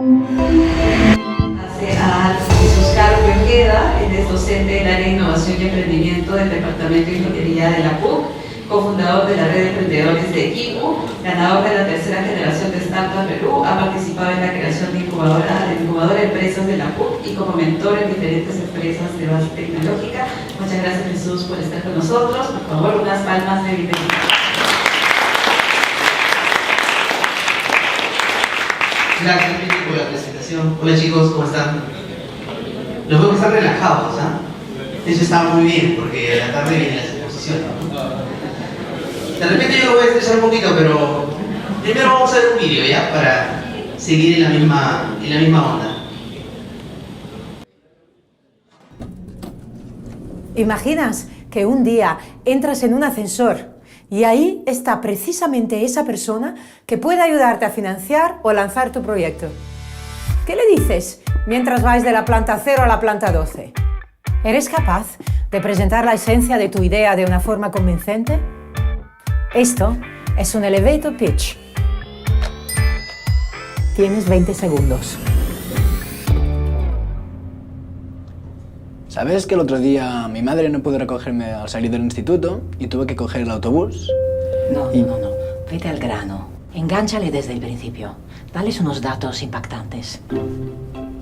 A Jesús Carlos Ojeda, él es docente del área de innovación y emprendimiento del Departamento de Ingeniería de la PUC, cofundador de la red de emprendedores de Equipo, ganador de la tercera generación de Startup Perú, ha participado en la creación de incubadora de empresas de la PUC y como mentor en diferentes empresas de base tecnológica. Muchas gracias, Jesús, por estar con nosotros. Por favor, unas palmas de bienvenida. Gracias, Piti, por la presentación. Hola chicos, ¿cómo están? Los veo que están relajados, ¿ah? Eso está muy bien, porque a la tarde vienen las exposiciones, ¿no? De repente yo lo voy a estresar un poquito, pero primero vamos a ver un vídeo, ¿ya? Para seguir en la misma onda. ¿Imaginas que un día entras en un ascensor y ahí está precisamente esa persona que puede ayudarte a financiar o lanzar tu proyecto? ¿Qué le dices mientras vais de la planta 0 a la planta 12? ¿Eres capaz de presentar la esencia de tu idea de una forma convincente? Esto es un elevator pitch. Tienes 20 segundos. ¿Sabes que el otro día mi madre no pudo recogerme al salir del instituto y tuve que coger el autobús? No. Vete al grano. Engánchale desde el principio. Dales unos datos impactantes.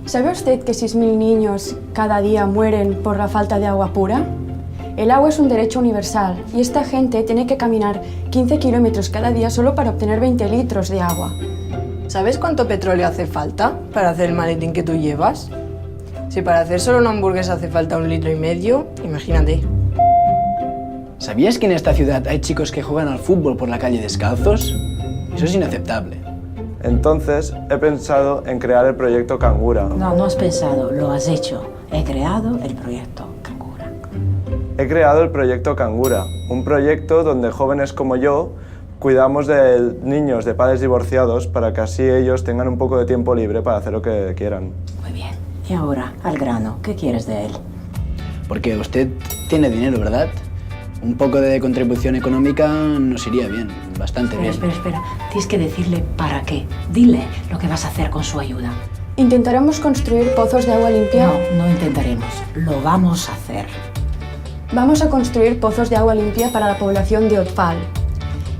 ¿Sabe usted que 6.000 niños cada día mueren por la falta de agua pura? El agua es un derecho universal y esta gente tiene que caminar 15 kilómetros cada día solo para obtener 20 litros de agua. ¿Sabes cuánto petróleo hace falta para hacer el maletín que tú llevas? Si para hacer solo una hamburguesa hace falta 1,5 litros, imagínate. ¿Sabías que en esta ciudad hay chicos que juegan al fútbol por la calle descalzos? Eso es inaceptable. Entonces, he pensado en crear el proyecto Cangura. No has pensado, lo has hecho. He creado el proyecto Cangura. He creado el proyecto Cangura, un proyecto donde jóvenes como yo cuidamos de niños de padres divorciados para que así ellos tengan un poco de tiempo libre para hacer lo que quieran. Muy bien. Y ahora, al grano, ¿qué quieres de él? Porque usted tiene dinero, ¿verdad? Un poco de contribución económica nos iría bien, bastante bien. Espera. Tienes que decirle para qué. Dile lo que vas a hacer con su ayuda. Intentaremos construir pozos de agua limpia. No intentaremos. Lo vamos a hacer. Vamos a construir pozos de agua limpia para la población de Otfal.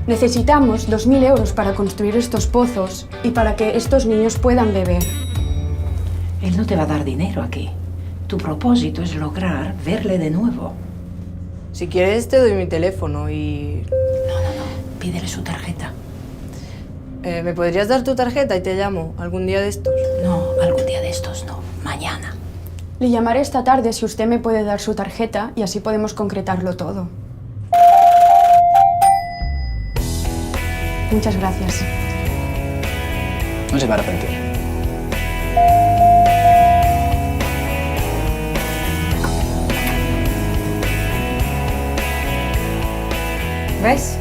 Necesitamos 2.000 euros para construir estos pozos y para que estos niños puedan beber. Él no te va a dar dinero aquí. Tu propósito es lograr verle de nuevo. Si quieres te doy mi teléfono y... No. Pídele su tarjeta. ¿Me podrías dar tu tarjeta y te llamo algún día de estos? No, algún día de estos no. Mañana. Le llamaré esta tarde si usted me puede dar su tarjeta y así podemos concretarlo todo. Muchas gracias. No se va a arrepentir. ¿Ves?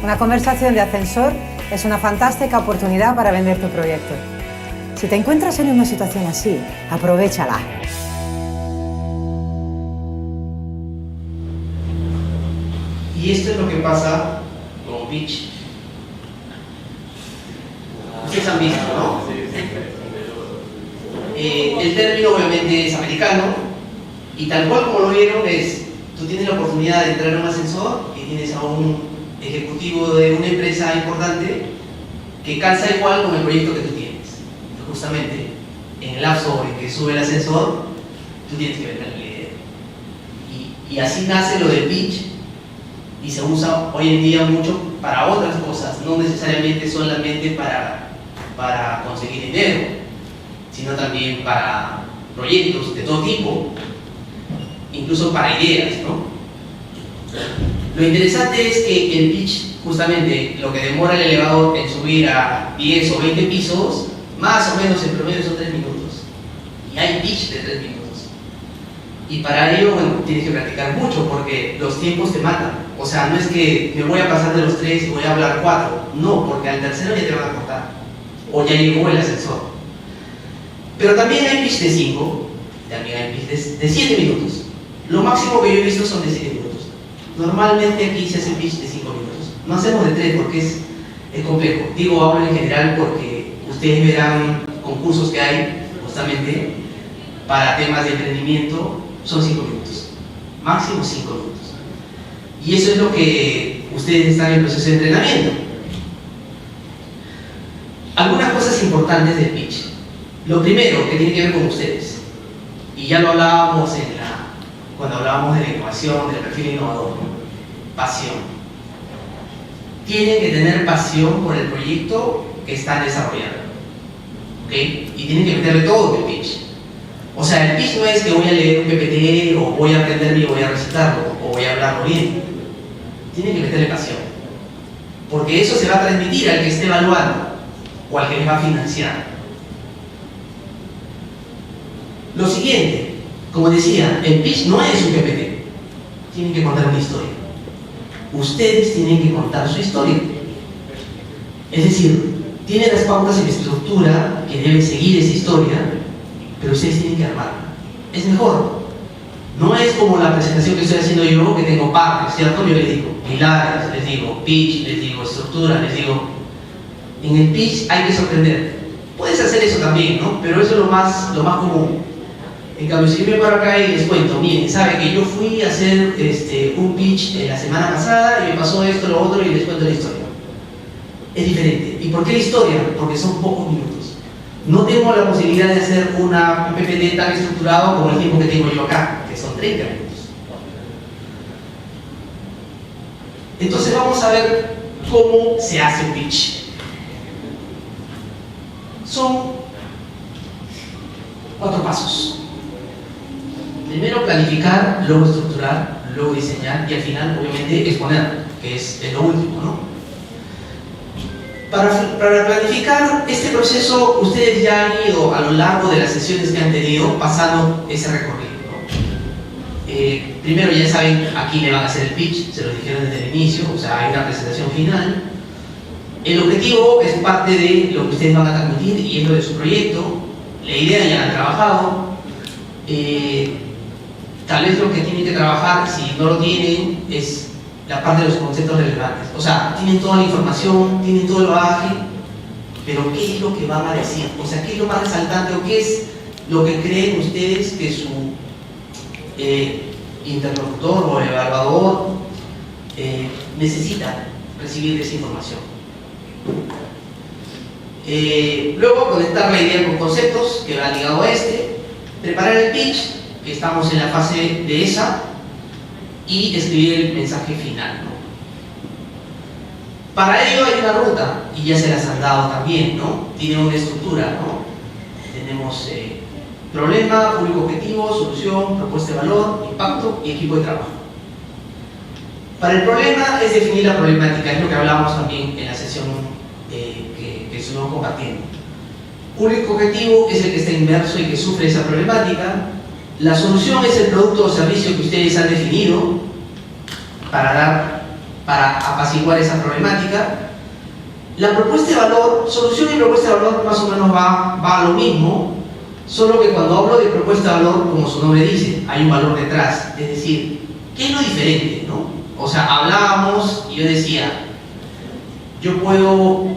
Una conversación de ascensor es una fantástica oportunidad para vender tu proyecto. Si te encuentras en una situación así, aprovéchala. Y esto es lo que pasa con pitch. Ustedes han visto, ¿no? El término obviamente es americano y tal cual como lo vieron es, tú tienes la oportunidad de entrar en un ascensor y tienes a un ejecutivo de una empresa importante que calza igual con el proyecto que tú tienes. Entonces, justamente en el lapso en que sube el ascensor, tú tienes que vender la idea. Y así nace lo del pitch y se usa hoy en día mucho para otras cosas, no necesariamente solamente para conseguir dinero, sino también para proyectos de todo tipo, incluso para ideas, ¿no? Lo interesante es que el pitch, justamente lo que demora el elevador en subir a 10 o 20 pisos, más o menos en promedio son 3 minutos. Y hay pitch de 3 minutos. Y para ello, bueno, tienes que practicar mucho porque los tiempos te matan. O sea, no es que me voy a pasar de los 3 y voy a hablar 4. No, porque al tercero ya te van a cortar. O ya llegó el ascensor. Pero también hay pitch de 5, también hay pitch de 7 minutos. Lo máximo que yo he visto son de 7 minutos. Normalmente aquí se hace pitch de 5 minutos. No hacemos de 3 porque es complejo. Digo, hablo en general porque ustedes verán concursos que hay justamente para temas de emprendimiento, son 5 minutos, máximo 5 minutos. Y eso es lo que ustedes están en proceso de entrenamiento. Algunas cosas importantes del pitch. Lo primero que tiene que ver con ustedes, y ya lo hablábamos cuando hablábamos de la innovación, del perfil innovador, ¿no? Pasión. Tienen que tener pasión por el proyecto que están desarrollando, ¿ok? Y tienen que meterle todo en el pitch. O sea, el pitch no es que voy a leer un PPT, o voy a aprenderlo y voy a recitarlo, o voy a hablarlo bien. Tienen que meterle pasión, porque eso se va a transmitir al que esté evaluando o al que les va a financiar. Lo siguiente, como decía, el pitch no es un PPT, tienen que contar una historia. Ustedes tienen que contar su historia. Es decir, tienen las pautas y la estructura que deben seguir esa historia, pero ustedes tienen que armarla. Es mejor. No es como la presentación que estoy haciendo yo, que tengo partes, ¿cierto? Yo les digo pilares, les digo pitch, les digo estructura, les digo... En el pitch hay que sorprender. Puedes hacer eso también, ¿no? Pero eso es lo más común. En cambio, si yo me paro acá y les cuento, miren, sabe que yo fui a hacer un pitch la semana pasada y me pasó esto, lo otro, y les cuento la historia. Es diferente. ¿Y por qué la historia? Porque son pocos minutos. No tengo la posibilidad de hacer un PPT tan estructurado como el tiempo que tengo yo acá, que son 30 minutos. Entonces vamos a ver cómo se hace un pitch. Son 4 pasos. Primero planificar, luego estructurar, luego diseñar y al final obviamente exponer, que es lo último, ¿no? Para planificar este proceso, ustedes ya han ido a lo largo de las sesiones que han tenido pasando ese recorrido, ¿no? Primero ya saben a quién le van a hacer el pitch, se lo dijeron desde el inicio, o sea, hay una presentación final. El objetivo es parte de lo que ustedes van a transmitir y es lo de su proyecto. La idea ya la han trabajado. Tal vez lo que tienen que trabajar, si no lo tienen, es la parte de los conceptos relevantes. O sea, tienen toda la información, tienen todo el bagaje, pero ¿qué es lo que van a decir? O sea, ¿qué es lo más resaltante o qué es lo que creen ustedes que su interlocutor o evaluador necesita recibir de esa información? Luego, conectar la idea con conceptos que va ligado a preparar el pitch, que estamos en la fase de esa, y escribir el mensaje final, ¿no? Para ello hay una ruta, y ya se las han dado también, ¿no? Tiene una estructura, ¿no? Tenemos problema, público objetivo, solución, propuesta de valor, impacto y equipo de trabajo. Para el problema es definir la problemática, es lo que hablábamos también en la sesión que estuvimos compartiendo. Público objetivo es el que está inmerso y que sufre esa problemática. La solución es el producto o servicio que ustedes han definido para apaciguar esa problemática. La propuesta de valor, solución y propuesta de valor más o menos va a lo mismo, solo que cuando hablo de propuesta de valor, como su nombre dice, hay un valor detrás. Es decir, ¿qué es lo diferente, no? O sea, hablábamos y yo decía, yo puedo,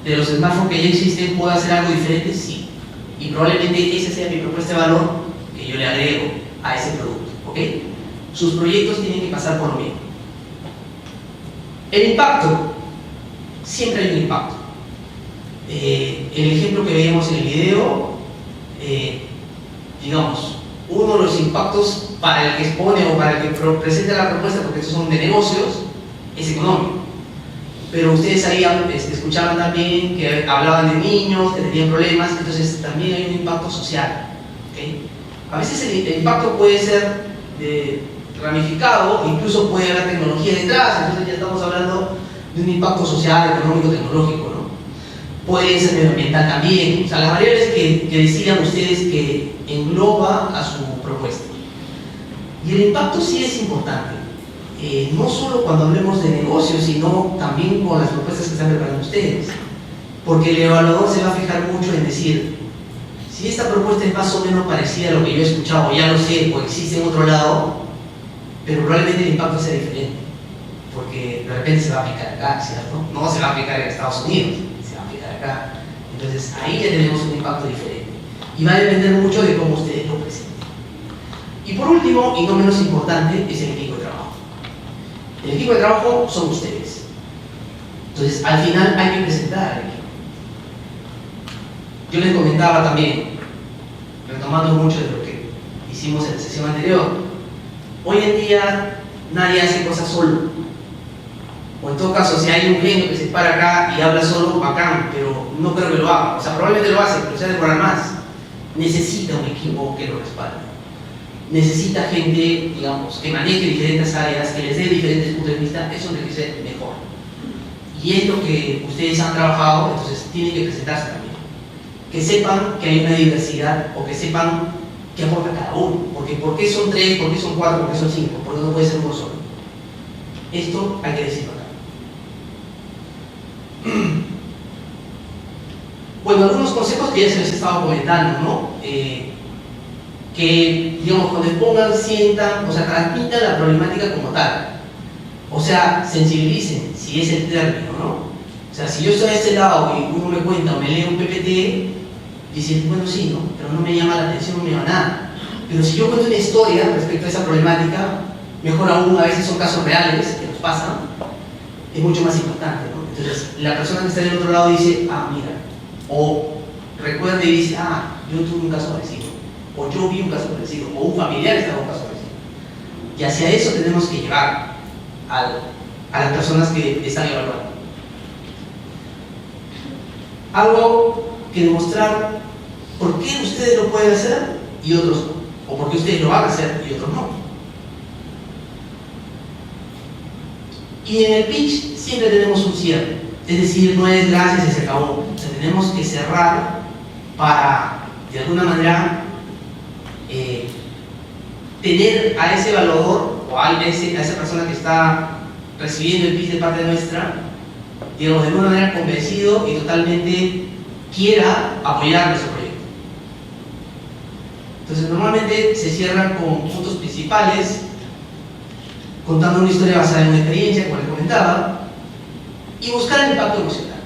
de los smartphones que ya existen, ¿puedo hacer algo diferente? Sí. Y probablemente esa sea mi propuesta de valor que yo le agrego a ese producto, ¿ok? Sus proyectos tienen que pasar por lo mismo. El impacto. Siempre hay un impacto. El ejemplo que veíamos en el video, digamos, uno de los impactos para el que expone o para el que presenta la propuesta, porque estos son de negocios, es económico. Pero ustedes ahí escuchaban también que hablaban de niños, que tenían problemas, entonces también hay un impacto social, ¿okay? A veces el impacto puede ser ramificado, incluso puede haber tecnología detrás, entonces ya estamos hablando de un impacto social, económico, tecnológico, ¿no? Puede ser medioambiental también, o sea, las variables que decidan ustedes que engloba a su propuesta. Y el impacto sí es importante, no solo cuando hablemos de negocios, sino también con las propuestas que están preparando ustedes, porque el evaluador se va a fijar mucho en decir, si esta propuesta es más o menos parecida a lo que yo he escuchado, ya lo sé, o existe en otro lado, pero probablemente el impacto sea diferente, porque de repente se va a aplicar acá, ¿cierto? No se va a aplicar en Estados Unidos, se va a aplicar acá. Entonces ahí ya tenemos un impacto diferente. Y va a depender mucho de cómo ustedes lo presenten. Y por último, y no menos importante, es el equipo de trabajo. El equipo de trabajo son ustedes. Entonces, al final hay que presentar al equipo. Yo les comentaba también, retomando mucho de lo que hicimos en la sesión anterior, hoy en día nadie hace cosas solo. O en todo caso, si hay un genio que se para acá y habla solo, bacán, pero no creo que lo haga. O sea, probablemente lo hace, pero se va a demorar más. Necesita un equipo que lo respalde. Necesita gente, digamos, que maneje diferentes áreas, que les dé diferentes puntos de vista, eso enriquece mejor. Y es lo que ustedes han trabajado, entonces tienen que presentarse también. Que sepan que hay una diversidad, o que sepan qué aporta cada uno. Porque ¿por qué son 3, por qué son 4, por qué son 5? Porque no puede ser uno solo. Esto hay que decirlo acá. Bueno, algunos consejos que ya se les he estado comentando, ¿no? Que, digamos, cuando expongan, sientan, o sea, transmitan la problemática como tal. O sea, sensibilicen, si es el término, ¿no? O sea, si yo estoy a este lado y uno me cuenta o me lee un PPT, dicen, bueno, sí, ¿no? Pero no me llama la atención, no me llama nada. Pero si yo cuento una historia respecto a esa problemática, mejor aún, a veces son casos reales que nos pasan, es mucho más impactante, ¿no? Entonces, la persona que está del otro lado dice, ah, mira, o recuerda y dice, ah, yo tuve un caso parecido, o yo vi un caso parecido, o un familiar estaba en un caso parecido. Y hacia eso tenemos que llevar a las personas que están evaluando. Algo que demostrar por qué ustedes lo pueden hacer y otros no, o por qué ustedes lo van a hacer y otros no. Y en el pitch siempre tenemos un cierre, es decir, no es gracias y se acabó. O sea, tenemos que cerrar para, de alguna manera, tener a ese evaluador o a esa persona que está recibiendo el pitch de parte nuestra, digamos, de alguna manera convencido y totalmente quiera apoyar nuestro proyecto. Entonces, normalmente se cierran con puntos principales, contando una historia basada en una experiencia, como les comentaba, y buscar el impacto emocional.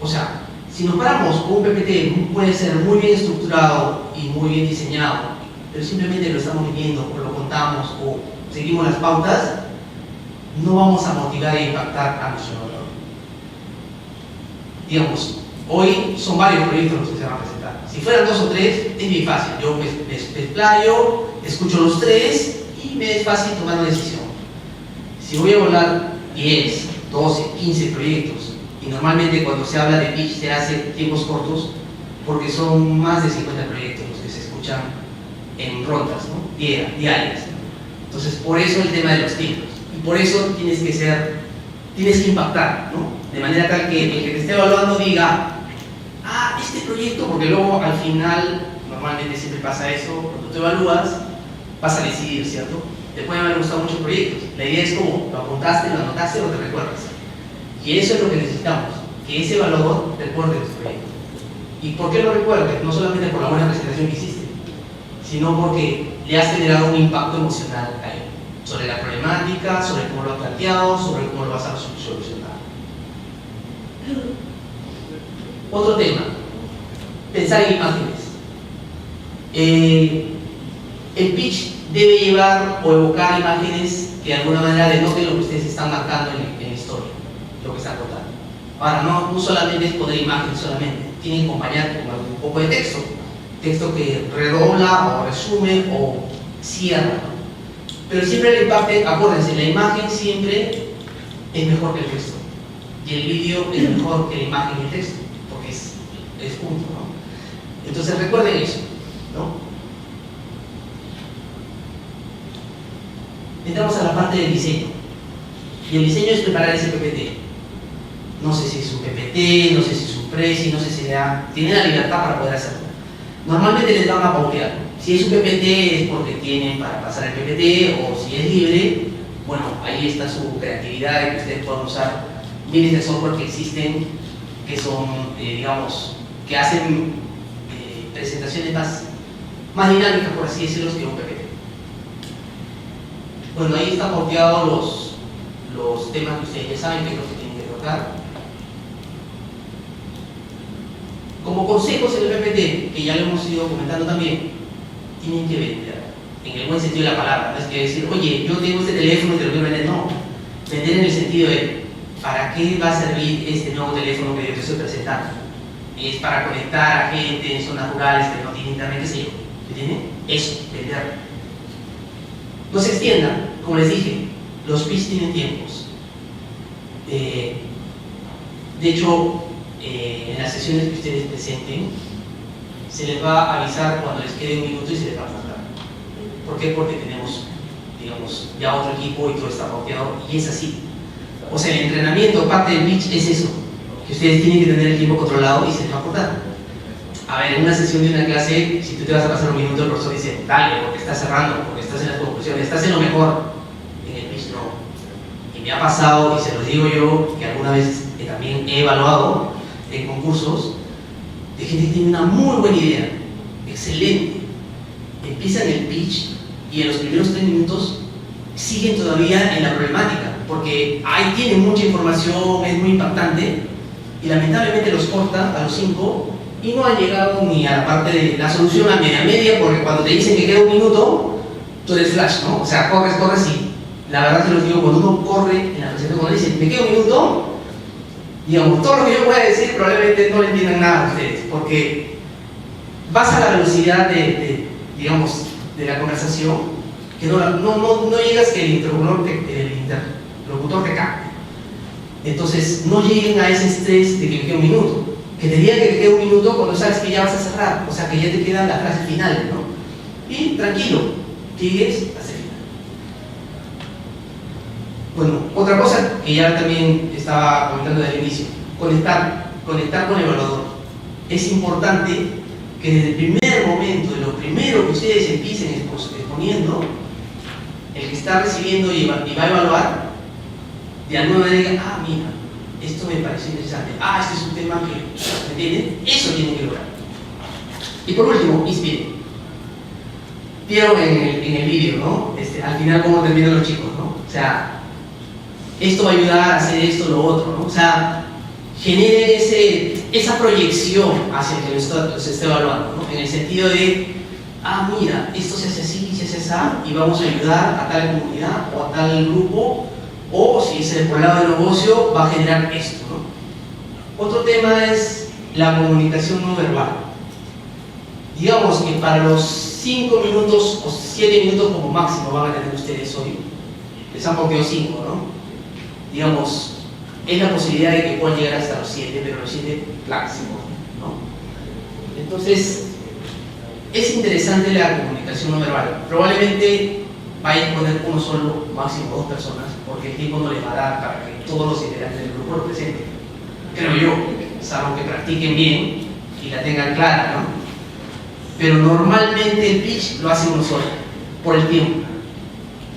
O sea, si nos paramos con un PPT, puede ser muy bien estructurado y muy bien diseñado, pero simplemente lo estamos viviendo, o lo contamos, o seguimos las pautas, no vamos a motivar e impactar a nuestro evaluador. Digamos, hoy son varios proyectos los que se van a presentar. Si fueran 2 o 3, es bien fácil. Yo me explayo, escucho los 3 y me es fácil tomar una decisión. Si voy a volar 10, 12, 15 proyectos, y normalmente cuando se habla de pitch se hace tiempos cortos, porque son más de 50 proyectos los que se escuchan en rondas, ¿no? Diarias. Entonces, por eso el tema de los tiempos. Y por eso tienes que impactar, ¿no? De manera tal que el que te esté evaluando diga, ah, este proyecto, porque luego al final, normalmente siempre pasa eso, cuando te evalúas, vas a decidir, ¿cierto? Te pueden haber gustado muchos proyectos. La idea es como, lo apuntaste, lo anotaste o te recuerdas. Y eso es lo que necesitamos, que ese evaluador recuerde los proyectos. ¿Y por qué lo recuerde? No solamente por la buena presentación que hiciste, sino porque le has generado un impacto emocional a él, sobre la problemática, sobre cómo lo has planteado, sobre cómo lo vas a solucionar. Otro tema, pensar en imágenes. El pitch debe llevar o evocar imágenes que de alguna manera denoten lo que ustedes están marcando en la historia, lo que están contando. Ahora, no solamente es poner imágenes solamente, tienen que acompañar con un poco de texto que redobla o resume o cierra, ¿no? Pero siempre el impacto, acuérdense, la imagen siempre es mejor que el texto y el vídeo es mejor que la imagen y el texto, porque es junto, ¿no? Entonces recuerden eso, ¿no? Entramos a la parte del diseño, y el diseño es preparar ese PPT. No sé si es un PPT, no sé si es un Prezi, no sé si tienen la libertad para poder hacerlo. Normalmente les dan a pautear. Si es un PPT es porque tienen para pasar el PPT, o si es libre, bueno, ahí está su creatividad y que ustedes puedan usar miles de software que existen, que son, digamos, que hacen presentaciones más dinámicas, por así decirlo, que un PPT. Bueno, ahí están pauteados los temas que ustedes ya saben que es lo que tienen que tocar. como consejos en el PPT, que ya lo hemos ido comentando también, tienen que vender, en el buen sentido de la palabra. No es que decir, oye, yo tengo este teléfono y te lo quiero vender. No, vender en el sentido de, ¿para qué va a servir este nuevo teléfono que yo te estoy presentando? Es para conectar a gente en zonas rurales que no tienen internet, qué sé yo. ¿Entienden? Eso, vender. No se extiendan, como les dije, los pitch tienen tiempos. De hecho, en las sesiones que ustedes presenten, se les va a avisar cuando les quede un minuto y se les va a cortar. ¿Por qué? Porque tenemos, digamos, ya otro equipo y todo está pauteado, y es así. O sea, el entrenamiento, parte del pitch es eso, que ustedes tienen que tener el tiempo controlado y se les va a cortar. A ver, en una sesión de una clase, si tú te vas a pasar un minuto, el profesor dice, dale, porque estás cerrando, porque estás en las conclusiones, estás en lo mejor. En el pitch no. Y me ha pasado, y se los digo yo, que alguna vez también he evaluado en concursos, de gente que tiene una muy buena idea, excelente. Empiezan el pitch y en los primeros 3 minutos siguen todavía en la problemática, porque ahí tienen mucha información, es muy impactante, y lamentablemente los corta a los 5 y no han llegado ni a la parte de la solución a media, porque cuando te dicen que queda un minuto, tú eres flash, ¿no? O sea, corres y la verdad se los digo, cuando uno corre en la presentación, cuando dicen, me queda un minuto, digamos, todo lo que yo pueda decir probablemente no le entiendan nada a ustedes, porque vas a la velocidad digamos, de la conversación, que no llegas que el interlocutor te capte. Entonces, no lleguen a ese estrés de que me queda un minuto. Que te digan que te queda un minuto cuando sabes que ya vas a cerrar, o sea, que ya te queda la frase final, ¿no? Y tranquilo, sigues hasta el final. Bueno, otra cosa que ya también estaba comentando desde el inicio, conectar con el evaluador. Es importante que desde el primer momento, de lo primero que ustedes empiecen exponiendo, el que está recibiendo y va a evaluar, de alguna manera diga, ah, mira, esto me pareció interesante, este es un tema que, ¿me entienden? Eso tienen que lograr. Y por último, inspiren. Vieron en el vídeo, ¿no? Al final cómo terminan los chicos, ¿no? O sea, esto va a ayudar a hacer esto, lo otro, ¿no? O sea, genere esa proyección hacia el que se esté evaluando, ¿no? En el sentido de, mira, esto se hace así, se hace así, y vamos a ayudar a tal comunidad o a tal grupo, o si es por el lado del negocio, va a generar esto, ¿no? Otro tema es la comunicación no verbal. Digamos que para los 5 minutos o 7 minutos como máximo van a tener ustedes hoy, les han pauteado 5, ¿no? Digamos, es la posibilidad de que puedan llegar hasta los 7, pero los 7 máximo, ¿no? Entonces, es interesante la comunicación no verbal. Probablemente vayan a poner uno solo, máximo 2 personas, porque el tiempo no les va a dar para que todos los integrantes del grupo lo presenten. Creo yo, salvo que practiquen bien y la tengan clara, ¿no? Pero normalmente el pitch lo hace uno solo, por el tiempo,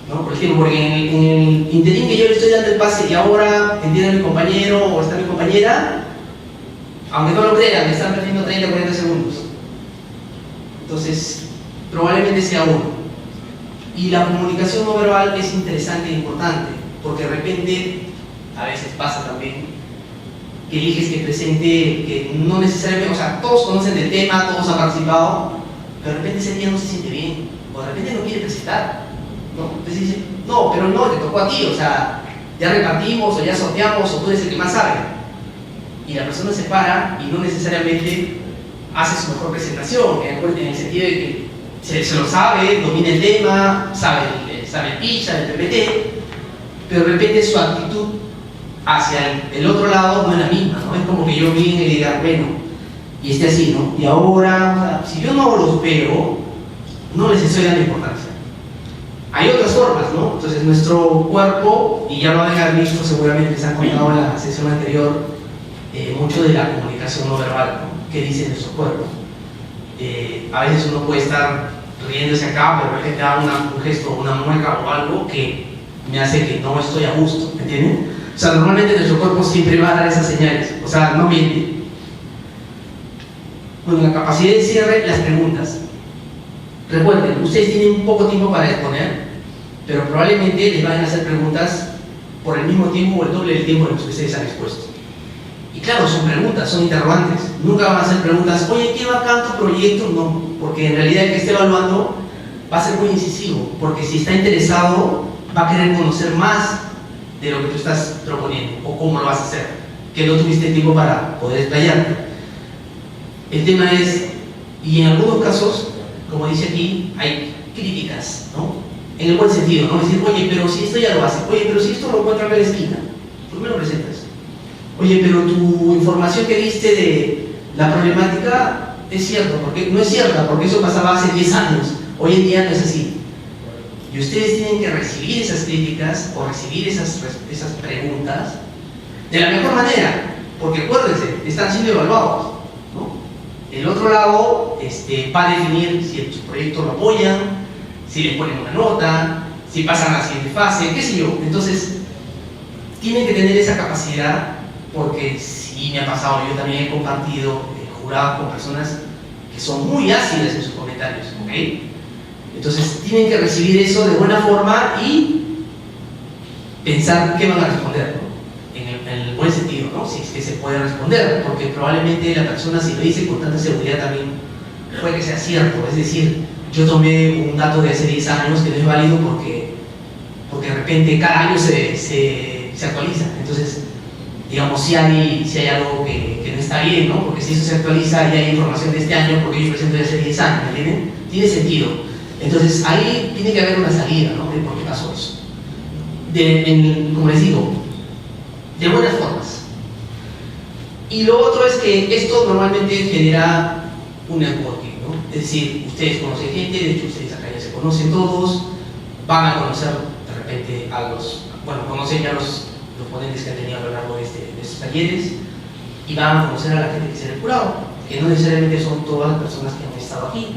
¿no? Por el tiempo, porque en el interín que yo le estoy dando el pase y ahora entiende mi compañero o está mi compañera, aunque no lo crean, me están perdiendo 30 o 40 segundos. Entonces, probablemente sea uno. Y la comunicación no verbal es interesante e importante, porque de repente, a veces pasa también, que eliges que presente, que no necesariamente, o sea, todos conocen el tema, todos han participado, pero de repente ese día no se siente bien, o de repente no quiere presentar, ¿no? Entonces dice, no, pero no, te tocó a ti, o sea, ya repartimos, o ya sorteamos, o tú eres el que más sabe. Y la persona se para y no necesariamente hace su mejor presentación, en el sentido de que se lo sabe, domina el tema, sabe el pitch, sabe el PPT, pero de repente su actitud hacia el otro lado no es la misma, ¿no? Es como que yo vine y diga, bueno, y esté así, ¿no? Y ahora, o sea, si yo no los veo, no les estoy dando importancia. Hay otras formas, ¿no? Entonces nuestro cuerpo, y ya lo van a haber visto seguramente, les han contado en la sesión anterior, mucho de la comunicación no verbal, ¿no? ¿Qué dice nuestro cuerpo? A veces uno puede estar riéndose acá, pero de repente da un gesto, una mueca o algo que me hace que no estoy a gusto, ¿me entienden? O sea, normalmente nuestro cuerpo siempre va a dar esas señales, o sea, no miente. Bueno, la capacidad de cierre, las preguntas. Recuerden, ustedes tienen un poco tiempo para exponer, pero probablemente les van a hacer preguntas por el mismo tiempo o el doble del tiempo en el que ustedes han expuesto. Y claro, son preguntas, son interrogantes. Nunca van a ser preguntas, oye, ¿qué bacán tu proyecto? No, porque en realidad el que esté evaluando va a ser muy incisivo, porque si está interesado va a querer conocer más de lo que tú estás proponiendo o cómo lo vas a hacer, que no tuviste tiempo para poder explayarte. El tema es, y en algunos casos, como dice aquí, hay críticas, ¿no? En el buen sentido, ¿no? Decir, oye, pero si esto ya lo hace, oye, pero si esto lo encuentran en la esquina, ¿por qué me lo presentas? Oye, pero tu información que diste de la problemática es cierta, porque no es cierta, porque eso pasaba hace 10 años, hoy en día no es así. Y ustedes tienen que recibir esas críticas o recibir esas preguntas de la mejor manera, porque acuérdense, están siendo evaluados, ¿no? El otro lado va a definir si su proyecto lo apoyan, si le ponen una nota, si pasan a la siguiente fase, qué sé yo. Entonces, tienen que tener esa capacidad, porque sí me ha pasado, yo también he compartido jurados con personas que son muy ácidas en sus comentarios, ¿ok? Entonces, tienen que recibir eso de buena forma y pensar qué van a responder, ¿no? En el buen sentido, ¿no? Si es que se puede responder, porque probablemente la persona, si lo dice con tanta seguridad, también puede que sea cierto. Es decir, yo tomé un dato de hace 10 años que no es válido porque de repente cada año se actualiza. Entonces, digamos, si hay algo que no está bien, ¿no? Porque si eso se actualiza y hay información de este año, porque yo presento de hace 10 años, ¿me entienden? Tiene sentido. Entonces, ahí tiene que haber una salida, ¿no? De por qué pasó eso. Como les digo, de buenas formas. Y lo otro es que esto normalmente genera un networking, ¿no? Es decir, ustedes conocen gente, de hecho ustedes acá ya se conocen todos, van a conocer de repente conocen ya los ponentes que han tenido a lo largo de estos talleres y van a conocer a la gente que se ha jurado, que no necesariamente son todas las personas que han estado aquí,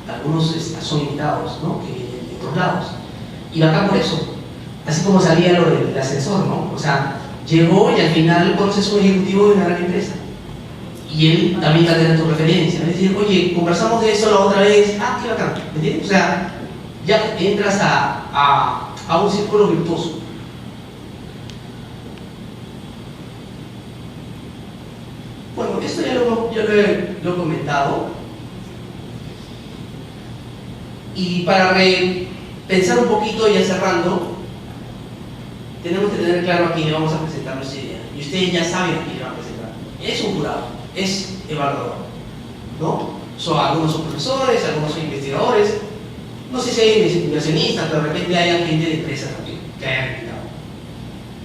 algunos son invitados, ¿no? Que vienen de otros lados. Y bacán por eso, así como salía lo del ascensor, ¿no? O sea, llegó y al final conoces a un ejecutivo de una gran empresa y él también va a tener tu referencia, es decir, oye, conversamos de eso la otra vez, qué bacán, ¿me entiendes? O sea, ya entras a un círculo virtuoso. Bueno, esto ya lo he comentado. Y para pensar un poquito, ya cerrando, tenemos que tener claro a quién le vamos a presentar nuestra idea. Y ustedes ya saben a quién le van a presentar. Es un jurado, es evaluador, ¿no? Algunos son profesores, algunos son investigadores. No sé si hay inversionistas, pero de repente hay gente de empresas también que hayan invitado.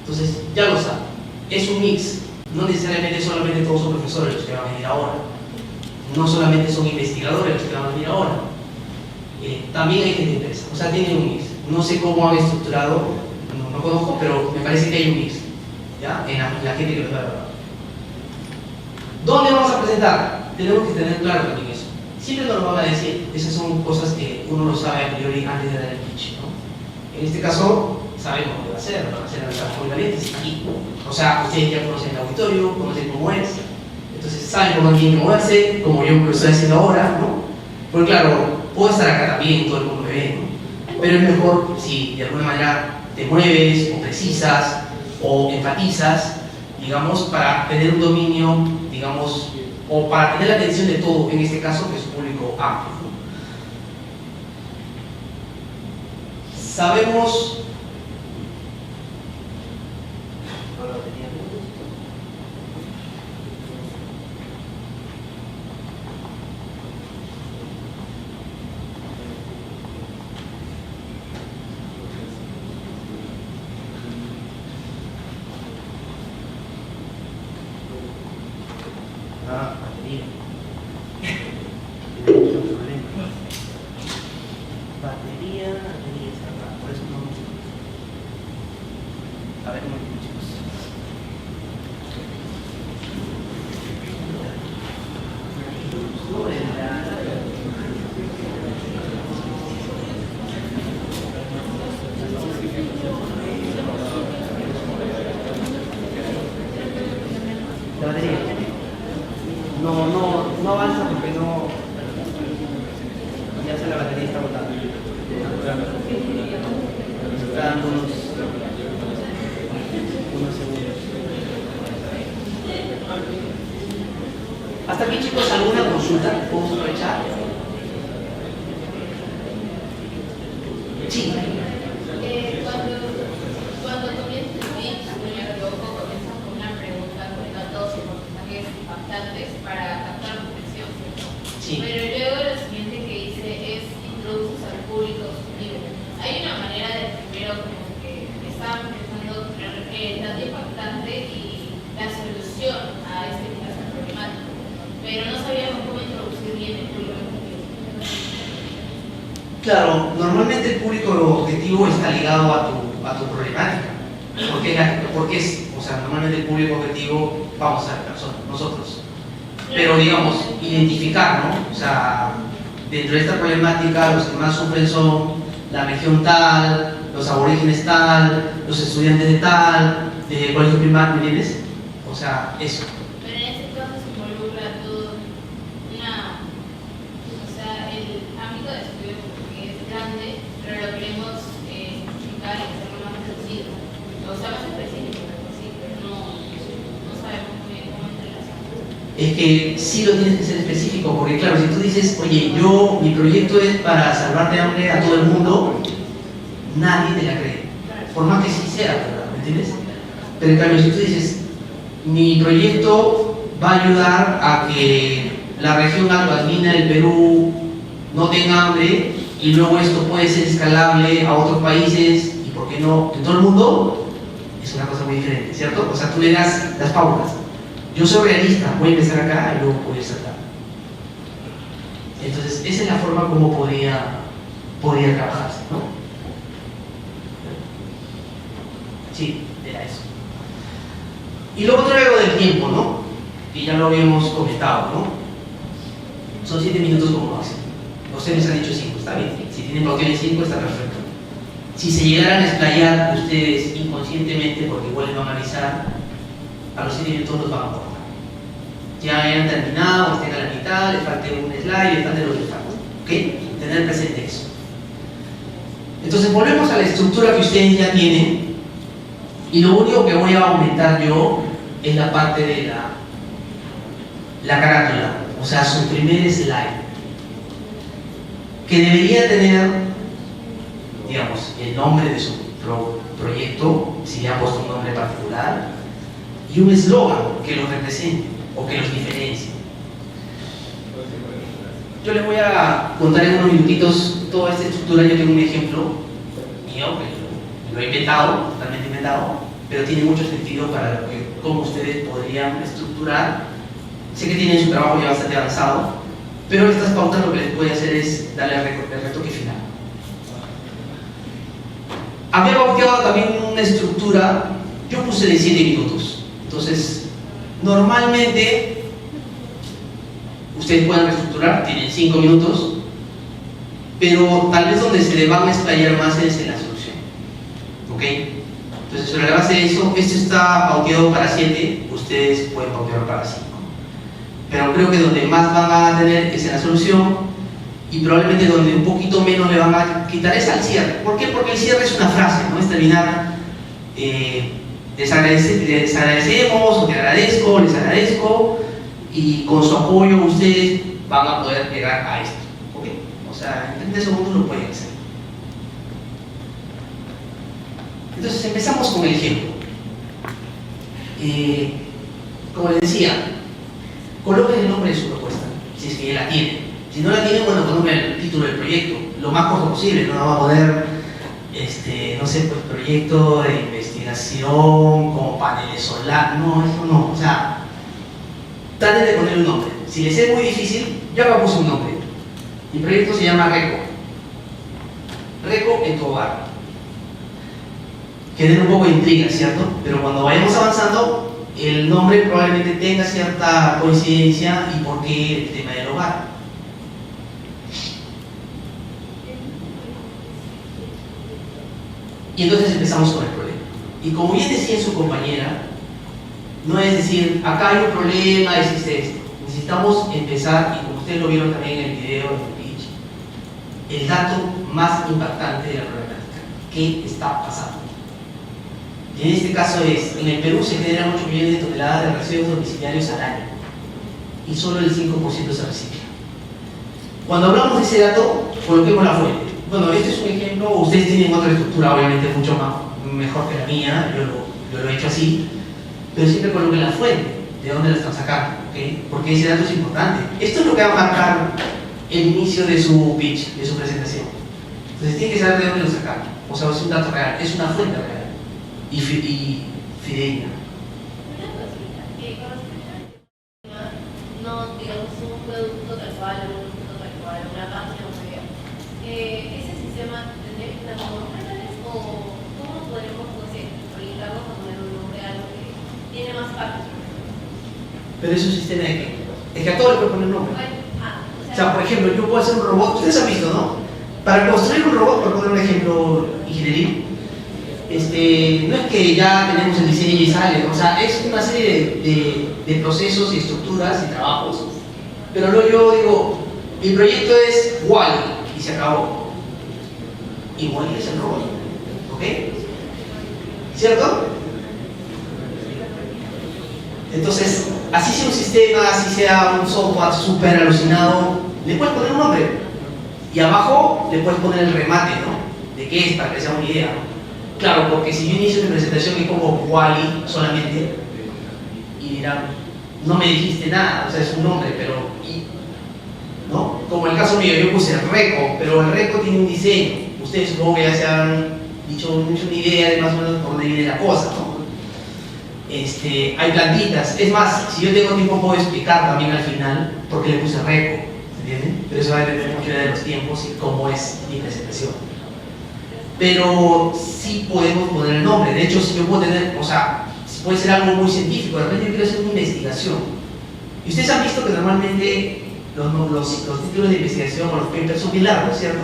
Entonces, ya lo saben. Es un mix. No necesariamente solamente todos son profesores los que van a venir ahora. No solamente son investigadores los que van a venir ahora. También hay gente de empresa. O sea, tienen un mix. No sé cómo han estructurado, no conozco, pero me parece que hay un mix, ¿ya? En la gente que los va a evaluar. ¿Dónde vamos a presentar? Tenemos que tener claro también eso. Siempre nos lo van a decir. Esas son cosas que uno lo sabe a priori antes de dar el pitch, ¿no? En este caso, sabemos lo que va a hacer. Van a hacer las polivalentes aquí. O sea, ustedes ya conocen el auditorio, conocen cómo es. Entonces saben por dónde tienen que moverse, como yo lo estoy haciendo ahora, ¿no? Porque claro, puedo estar acá también, todo el mundo me ve, ¿no? Pero es mejor si de alguna manera te mueves, o precisas, o enfatizas, digamos, para tener un dominio, digamos, o para tener la atención de todo, en este caso, que es un público amplio, ¿no? Sabemos... Batería está acá, por eso no. A ver, un momento, chicos. La batería. No avanza porque no. Ya se la batería está botada. Está dando unos. Hasta aquí, chicos, ¿alguna consulta que podemos aprovechar? Sí. Cuando comienza el speech, comienza con una pregunta con datos y porcentajes impactantes para captar la atención. Sí. Pero luego lo siguiente que dice es introduces al público objetivo. Hay una manera de primero como que estaban pensando el dato impactante y la solución a este problemático, pero no sabíamos cómo introducir bien el público objetivo. Claro, normalmente el público objetivo está ligado a tu problemática. Porque es, o sea, normalmente el público objetivo vamos a ser personas, nosotros. Pero digamos, identificar, ¿no? O sea, dentro de esta problemática los que más sufren son la región tal, los aborígenes tal, los estudiantes de tal, de colegio primario, ¿me entiendes? O sea, eso. Pero en este caso se involucra todo el ámbito de estudio porque es grande, pero lo queremos simplificar y hacerlo más reducido. O sea, más específico, pero no sabemos muy bien cómo entrelazarlo. Es que sí lo tienes que ser específico, porque claro, si tú dices, oye, mi proyecto es para salvar de hambre a todo el mundo, nadie te la cree. Por más que sí sea, ¿verdad? ¿Me entiendes? Pero en cambio, si tú dices, mi proyecto va a ayudar a que la región algo-andina del Perú no tenga hambre y luego esto puede ser escalable a otros países y, ¿por qué no?, en todo el mundo, es una cosa muy diferente, ¿cierto? O sea, tú le das las pautas. Yo soy realista, voy a empezar acá y luego voy a saltar. Entonces, esa es la forma como podría trabajarse, ¿no? Sí, era eso. Y luego otro algo del tiempo, ¿no? Que ya lo habíamos comentado, ¿no? Son 7 minutos como máximo. Ustedes han dicho 5, está bien. Si tienen pauta en 5, está perfecto. Si se llegaran a explayar ustedes inconscientemente, porque igual les van a avisar, a los 7 minutos los van a cortar. Ya hayan terminado, estén a la mitad, les falte un slide, les falte lo que les falte. ¿Ok? Tener presente eso. Entonces volvemos a la estructura que ustedes ya tienen. Y lo único que voy a aumentar yo es la parte de la carátula, o sea, su primer slide, que debería tener, digamos, el nombre de su proyecto, si le han puesto un nombre particular, y un eslogan que los represente o que los diferencie. Yo les voy a contar en unos minutitos toda esta estructura. Yo tengo un ejemplo mío, que lo he inventado, totalmente inventado, pero tiene mucho sentido para cómo ustedes podrían estructurar. Sé que tienen su trabajo ya bastante avanzado, pero estas pautas lo que les voy a hacer es darle el retoque final. Había bautizado también una estructura, yo puse de 7 minutos. Entonces, normalmente, ustedes pueden reestructurar, tienen 5 minutos, pero tal vez donde se le van a explayar más es en la solución. ¿Ok? Entonces, sobre la base de eso, esto está pauteado para 7, ustedes pueden pautear para 5. Pero creo que donde más van a tener es en la solución, y probablemente donde un poquito menos le van a quitar es al cierre. ¿Por qué? Porque el cierre es una frase, ¿no? Es terminar, les agradecemos, o te agradezco, les agradezco, y con su apoyo ustedes van a poder llegar a esto. ¿Ok? O sea, en 30 segundos lo pueden hacer. Entonces empezamos con el ejemplo. Como les decía, coloquen el nombre de su propuesta, si es que ya la tienen. Si no la tienen, bueno, coloquen el título del proyecto, lo más corto posible. No va a poder, no sé, pues proyecto de investigación con paneles solares. No, eso no. O sea, traten de poner un nombre. Si les es muy difícil, yo acá puse un nombre. Mi proyecto se llama RECO. RECO en tu hogar. Genera un poco de intriga, ¿cierto? Pero cuando vayamos avanzando, el nombre probablemente tenga cierta coincidencia y por qué el tema del hogar. Y entonces empezamos con el problema. Y como bien decía su compañera, no es decir, acá hay un problema, existe esto. Necesitamos empezar, y como ustedes lo vieron también en el video de pitch, el dato más impactante de la problemática. ¿Qué está pasando? Y en este caso es, en el Perú se generan 8 millones de toneladas de residuos domiciliarios al año. y solo el 5% se recicla. Cuando hablamos de ese dato, coloquemos la fuente. Bueno, este es un ejemplo, ustedes tienen otra estructura obviamente mucho mejor que la mía, yo lo he hecho así, pero siempre coloquen la fuente, de dónde la están sacando, ¿okay? Porque ese dato es importante. Esto es lo que va a marcar el inicio de su pitch, de su presentación. Entonces tiene que saber de dónde lo sacaron. O sea, es un dato real, es una fuente real y fidedigna. Una cosita, con respecto al tema, no digamos un producto tal cual, un producto tal cual, una página web, ¿ese sistema tendría que tener nombres o cómo podemos orientarnos a poner un nombre a algo que tiene más partes? Pero es un sistema de qué? Es que a todo le puede poner nombre. Bueno, O sea, por ejemplo, yo puedo hacer un robot, ustedes han visto, ¿no? Para construir un robot, por poner un ejemplo ingenieril, no es que ya tenemos el diseño y sale, o sea, es una serie de procesos y estructuras y trabajos. Pero luego yo digo, mi proyecto es Wall y se acabó. Y Wall es el robot, ¿ok? ¿Cierto? Entonces, así sea un sistema, así sea un software súper alucinado, le puedes poner un nombre. Y abajo le puedes poner el remate, ¿no? De qué es, para que sea una idea, ¿no? Claro, porque si yo inicio mi presentación y pongo Wall-E solamente, y dirán, no me dijiste nada, o sea, es un nombre, pero... ¿no? Como el caso mío, yo puse Reco, pero el Reco tiene un diseño. Ustedes supongo que ya se han dicho mucho una idea de más o menos por dónde viene la cosa, ¿no? Hay plantitas. Es más, si yo tengo tiempo puedo explicar también al final por qué le puse Reco, ¿entienden? Pero eso va a depender mucho de los tiempos y cómo es mi presentación. Pero sí podemos poner el nombre. De hecho, si yo puedo tener, o sea, puede ser algo muy científico. De repente yo quiero hacer una investigación. Y ustedes han visto que normalmente los títulos de investigación o los papers son bien largos, ¿cierto?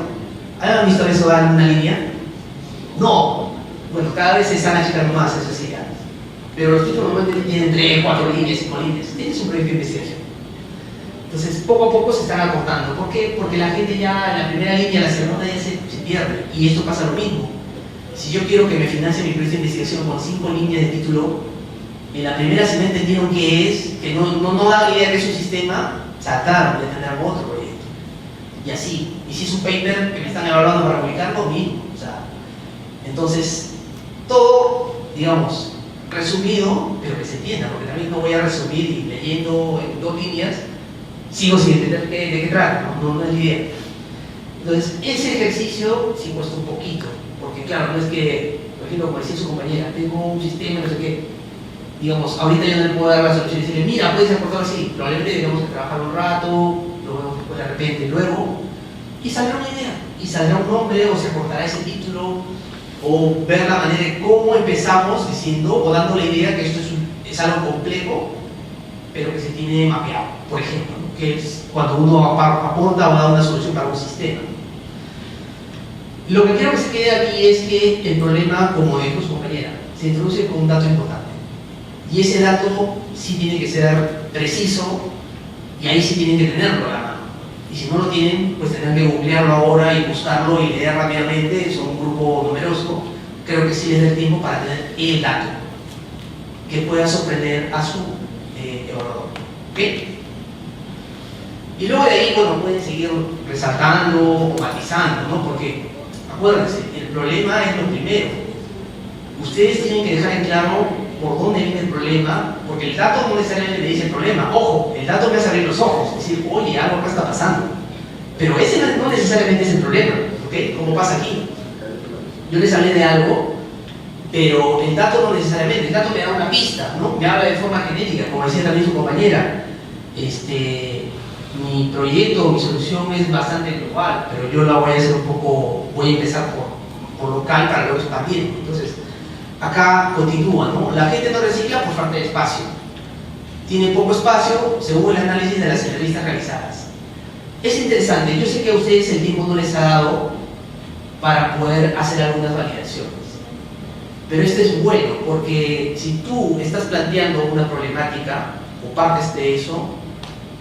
¿Han visto eso en una línea? No. Bueno, cada vez se están achicando más, eso sí. Pero los títulos normalmente tienen 3, 4 líneas, 5 líneas. Tienes un proyecto de investigación. Entonces, poco a poco se están acortando. ¿Por qué? Porque la gente ya en la primera línea, la segunda ya se pierde. Y esto pasa lo mismo. Si yo quiero que me financie mi proyecto de investigación con 5 líneas de título, en la primera si no entendieron qué es, que no da la idea que es un sistema, saltaron de tener otro proyecto. Y así. Y si es un paper que me están evaluando para publicar, lo mismo. O sea, entonces, todo, digamos, resumido, pero que se entienda, porque también no voy a resumir y leyendo en 2 líneas, sigo sin entender de qué trata, no es la idea. Entonces, ese ejercicio sí cuesta un poquito, porque claro, no es que, por ejemplo, como decía su compañera, tengo un sistema, no sé qué, digamos, ahorita yo no le puedo dar la solución y decirle, mira, puedes aportar así, probablemente tengamos que trabajar un rato, lo vemos después de repente, luego, y saldrá una idea, y saldrá un nombre, o se acortará ese título, o ver la manera de cómo empezamos diciendo o dando la idea que esto es algo complejo, pero que se tiene mapeado, por ejemplo, ¿no? Que es cuando uno aporta o da una solución para un sistema. Lo que quiero que se quede aquí es que el problema, como dijo su compañera, se introduce con un dato importante. Y ese dato sí tiene que ser preciso y ahí sí tienen que tenerlo a la mano. Y si no lo tienen, pues tendrán que googlearlo ahora y buscarlo y leer rápidamente. Son un grupo numeroso. Creo que sí les da el tiempo para tener el dato que pueda sorprender a su evaluador. ¿Ok? Y luego de ahí, bueno, pueden seguir resaltando o matizando, ¿no? Porque, acuérdense, el problema es lo primero. Ustedes tienen que dejar en claro por dónde viene el problema, porque el dato no necesariamente me dice el problema. Ojo, el dato me hace abrir los ojos, es decir, oye, algo acá está pasando. Pero ese no necesariamente es el problema, ¿ok? Como pasa aquí. Yo les hablé de algo, pero el dato no necesariamente, el dato me da una pista, ¿no? Me habla de forma genética, como decía también su compañera. Mi proyecto, mi solución es bastante global, pero yo la voy a hacer un poco, voy a empezar por local para luego expandir. Entonces, acá continúa, ¿no? La gente no recicla por falta de espacio. Tiene poco espacio según el análisis de las entrevistas realizadas. Es interesante, yo sé que a ustedes el tiempo no les ha dado para poder hacer algunas validaciones. Pero esto es bueno, porque si tú estás planteando una problemática o partes de eso,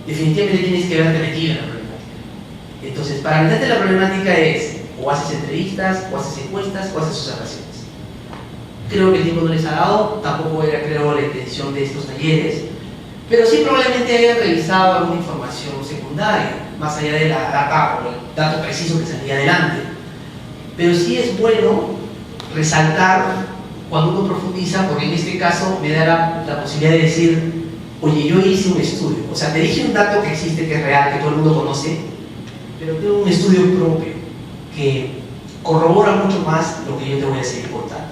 definitivamente tienes que verte metido en la problemática. Entonces, para meterte en la problemática es o haces entrevistas, o haces encuestas, o haces observaciones. Creo que el tiempo no les ha dado, tampoco era, creo, la intención de estos talleres, pero sí probablemente hayan revisado alguna información secundaria, más allá de la data o el dato preciso que salía adelante. Pero sí es bueno resaltar cuando uno profundiza, porque en este caso me da la posibilidad de decir, oye, yo hice un estudio, o sea, te dije un dato que existe, que es real, que todo el mundo conoce, pero tengo un estudio propio que corrobora mucho más lo que yo te voy a seguir contando.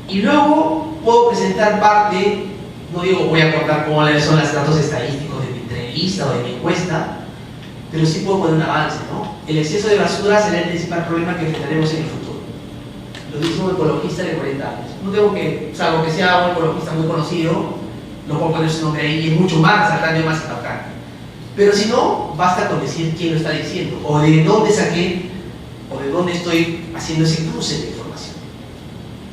Y luego puedo presentar parte, no digo voy a contar cómo son los datos estadísticos de mi entrevista o de mi encuesta, pero sí puedo poner un avance, ¿no? El exceso de basura será el principal problema que enfrentaremos en el futuro. Lo dice un ecologista de 40 años. No tengo que, salvo que sea un ecologista muy conocido, no puedo poner su nombre ahí y es mucho más resaltante y más impactante. Pero si no, basta con decir quién lo está diciendo, o de dónde saqué, o de dónde estoy haciendo ese cruce de información.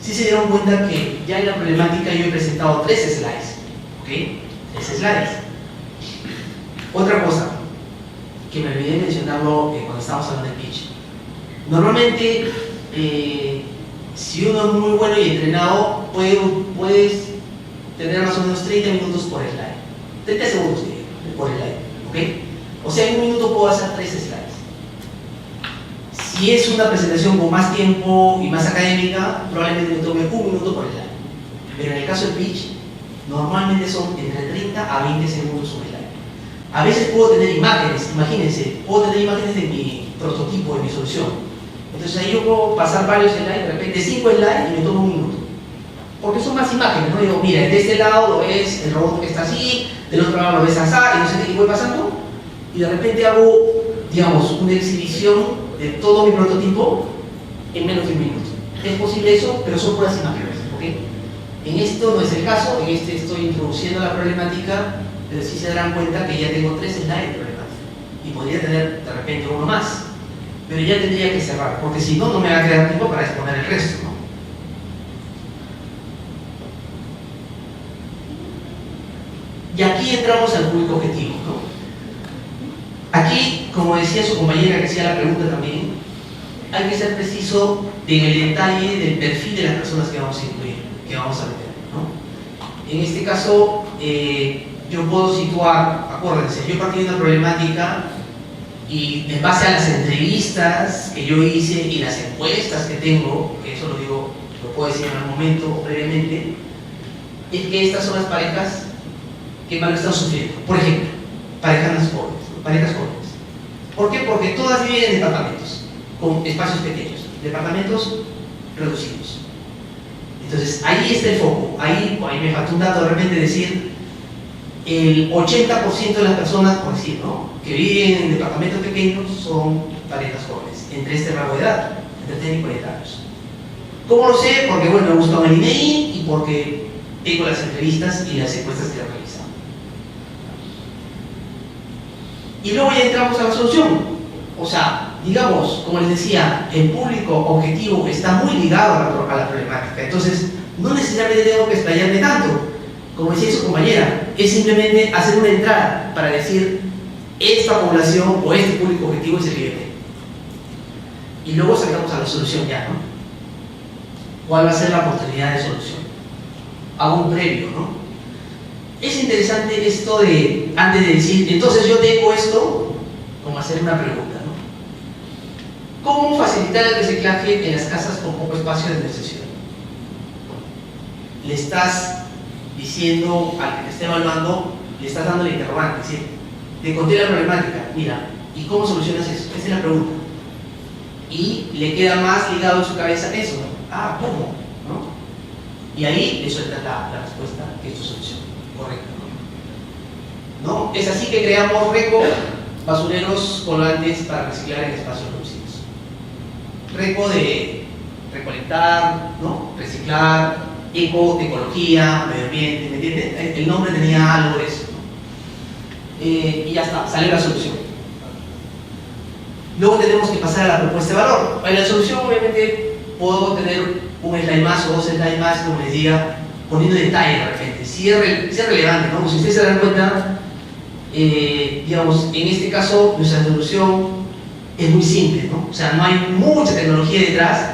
Si se dieron cuenta que ya en la problemática yo he presentado 3 slides, ¿ok? 3 slides. Otra cosa, que me olvidé mencionarlo cuando estábamos hablando de pitch. Normalmente, si uno es muy bueno y entrenado, puedes tener más o menos 30 minutos por slide. 30 segundos por slide, ¿ok? O sea, en un minuto puedo hacer 3 slides. Si es una presentación con más tiempo y más académica, probablemente me tome 1 minuto por slide. Pero en el caso del pitch, normalmente son entre 30 a 20 segundos un slide. A veces puedo tener imágenes, imagínense, puedo tener imágenes de mi prototipo, de mi solución. Entonces ahí yo puedo pasar varios slides, de repente 5 slides y me tomo 1 minuto. Porque son más imágenes, ¿no? Digo, mira, de este lado lo ves, el robot que está así, del otro lado lo ves así, y no sé qué voy pasando. Y de repente hago, digamos, una exhibición de todo mi prototipo en menos de 1 minuto. Es posible eso, pero son puras imágenes, ¿ok? En esto no es el caso, en este estoy introduciendo la problemática, pero sí se darán cuenta que ya tengo 3 slides de problemática. Y podría tener de repente uno más. Pero ya tendría que cerrar, porque si no, no me va a quedar tiempo para exponer el resto, ¿no? Y aquí entramos al público objetivo, ¿no? Aquí, como decía su compañera que hacía la pregunta también, hay que ser preciso en el detalle del perfil de las personas que vamos a incluir, que vamos a meter, ¿no? En este caso, yo puedo situar, acuérdense, yo partí de una problemática y en base a las entrevistas que yo hice y las encuestas que tengo, que eso lo digo, lo puedo decir en algún momento o previamente, es que estas son las parejas que más lo están sufriendo. Por ejemplo, parejas jóvenes. ¿Por qué? Porque todas viven en departamentos, con espacios pequeños, departamentos reducidos. Entonces, ahí está el foco. Ahí me falta un dato de repente decir, el 80% de las personas, por decir, ¿no?, que viven en departamentos pequeños son parejas jóvenes, entre este rango de edad, entre 30 y 40 años. ¿Cómo lo sé? Porque, bueno, me gusta el INEI y porque tengo las entrevistas y las encuestas que he realizado. Y luego ya entramos a la solución. O sea, digamos, como les decía, el público objetivo está muy ligado a la problemática. Entonces, no necesariamente tengo que explayarme tanto. Como decía su compañera, es simplemente hacer una entrada para decir esta población o este público objetivo es el que yo tengo. Y luego salgamos a la solución ya, ¿no? ¿Cuál va a ser la oportunidad de solución? Hago un previo, ¿no? Es interesante esto de, antes de decir, entonces yo tengo esto, como hacer una pregunta, ¿no? ¿Cómo facilitar el reciclaje en las casas con poco espacio de necesidad? Le estás diciendo al que te esté evaluando, le estás dando la interrogante, es decir, te conté la problemática, mira, ¿y cómo solucionas eso? Esa es la pregunta. Y le queda más ligado en su cabeza eso, ¿no? Ah, ¿cómo? ¿No? Y ahí le sueltas la respuesta, que es tu solución correcta, ¿no? Es así que creamos RECO, basureros colgantes para reciclar en espacios reducidos. RECO de recolectar, ¿no?, reciclar, eco, ecología, medio ambiente, ¿me entienden? El nombre tenía algo de eso, ¿no? Y ya está, sale la solución. Luego tenemos que pasar a la propuesta de valor. En la solución, obviamente, puedo tener un slide más o 2 slides más, como les diga, poniendo detalle de repente. Si es relevante, ¿no? Si ustedes se dan cuenta, digamos, en este caso, nuestra solución es muy simple, ¿no? O sea, no hay mucha tecnología detrás.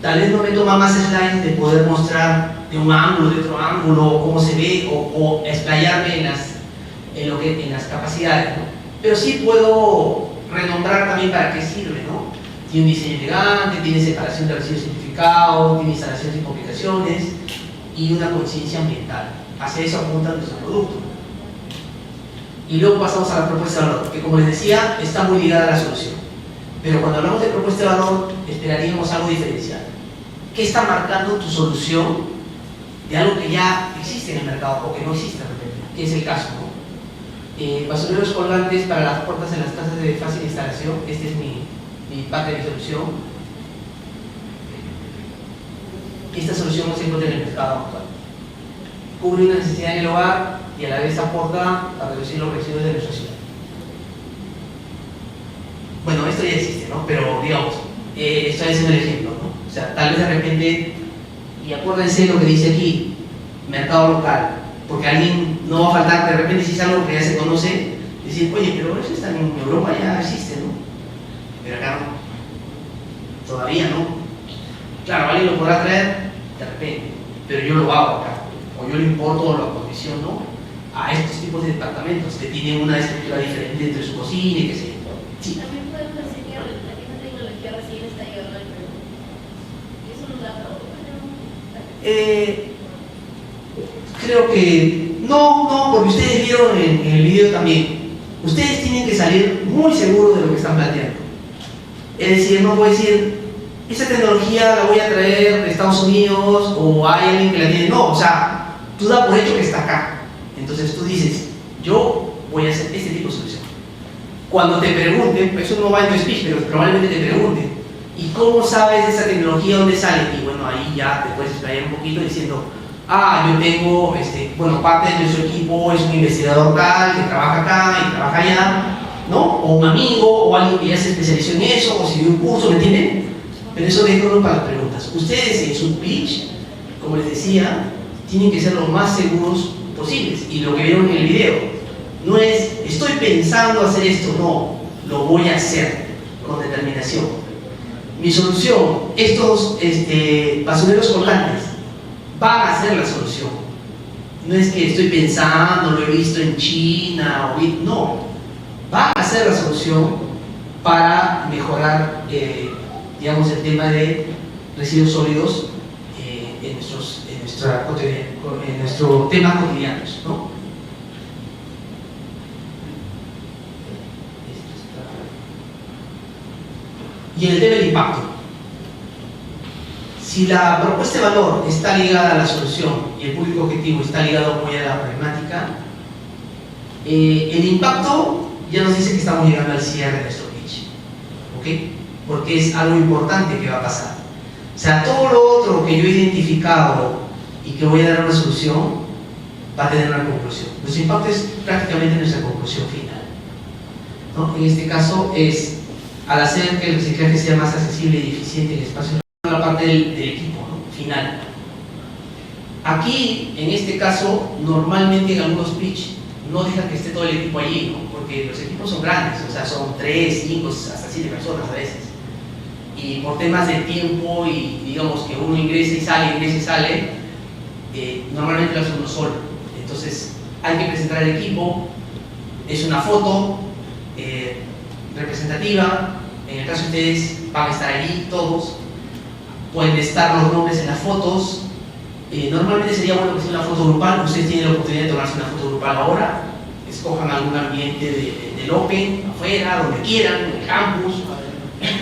Tal vez no me toma más slides de poder mostrar de un ángulo, de otro ángulo, cómo se ve, o explayarme en las capacidades, ¿no? Pero sí puedo renombrar también para qué sirve, ¿no? Tiene un diseño elegante, tiene separación de residuos simplificado, tiene instalaciones sin complicaciones y una conciencia ambiental. Hacia eso apunta nuestro producto. Y luego pasamos a la propuesta de valor, que como les decía, está muy ligada a la solución. Pero cuando hablamos de propuesta de valor, esperaríamos algo diferencial. ¿Qué está marcando tu solución de algo que ya existe en el mercado o que no existe de repente? Que es el caso, ¿no? Basureros colgantes para las puertas en las casas de fácil instalación. Esta es mi parte de mi solución. Esta solución no se encuentra en el mercado actual. Cubre una necesidad en el hogar y a la vez aporta a reducir los residuos de nuestra ciudad. Bueno, esto ya existe, ¿no? Pero digamos, estoy haciendo el ejemplo, ¿no? O sea, tal vez de repente, y acuérdense lo que dice aquí, mercado local, porque alguien no va a faltar, de repente si es algo que ya se conoce, decir, oye, pero eso está en Europa, ya existe, ¿no? Pero acá no. Todavía no. Claro, alguien lo podrá traer de repente, pero yo lo hago acá, o yo lo importo o lo acondiciono a estos tipos de departamentos que tienen una estructura diferente entre su cocina y qué sé yo. Sí. También podemos decir que la misma tecnología recién está llegando al Perú. ¿Eso nos da todo? Creo que no, porque ustedes vieron en el video también. Ustedes tienen que salir muy seguros de lo que están planteando. Es decir, no puedo decir, esa tecnología la voy a traer de Estados Unidos o hay alguien que la tiene. No, o sea, tú das por hecho que está acá. Entonces tú dices, yo voy a hacer este tipo de solución. Cuando te pregunten, eso no va en tu speech, pero probablemente te pregunten, ¿y cómo sabes de esa tecnología dónde sale? Y bueno, ahí ya te puedes explayar un poquito diciendo, yo tengo, bueno, parte de nuestro equipo es un investigador tal que trabaja acá y trabaja allá, ¿no? O un amigo, o alguien que ya se especializó en eso, o si dio un curso, ¿me entienden? Pero eso déjenlo para las preguntas. Ustedes en su pitch, como les decía, tienen que ser lo más seguros posibles. Y lo que vieron en el video, no es, estoy pensando hacer esto, no, lo voy a hacer con determinación. Mi solución, estos basureros colgantes, van a ser la solución. No es que estoy pensando, lo he visto en China, no. Van a ser la solución para mejorar, digamos, el tema de residuos sólidos en nuestros temas cotidianos, ¿no? Y en el tema del impacto. Si la propuesta de valor está ligada a la solución y el público objetivo está ligado muy a la pragmática, el impacto ya nos dice que estamos llegando al cierre de nuestro pitch, ¿ok? Porque es algo importante que va a pasar. O sea, todo lo otro que yo he identificado y que voy a dar una solución va a tener una conclusión. Nuestro impacto es prácticamente nuestra conclusión final, ¿no? En este caso es, al hacer que el reciclaje sea más accesible y eficiente en el espacio, la parte del equipo, ¿no? Final. Aquí, en este caso, normalmente en algunos pitch no dejan que esté todo el equipo allí, ¿no? Porque los equipos son grandes, o sea, son 3, 5, hasta 7 personas a veces. Y por temas de tiempo y digamos que uno ingresa y sale, normalmente lo hace uno solo. Entonces, hay que presentar el equipo, es una foto representativa. En el caso de ustedes van a estar allí todos. Pueden estar los nombres en las fotos. Normalmente sería bueno que sea una foto grupal. Ustedes tienen la oportunidad de tomarse una foto grupal ahora. Escojan algún ambiente del Open, afuera, donde quieran, en el campus.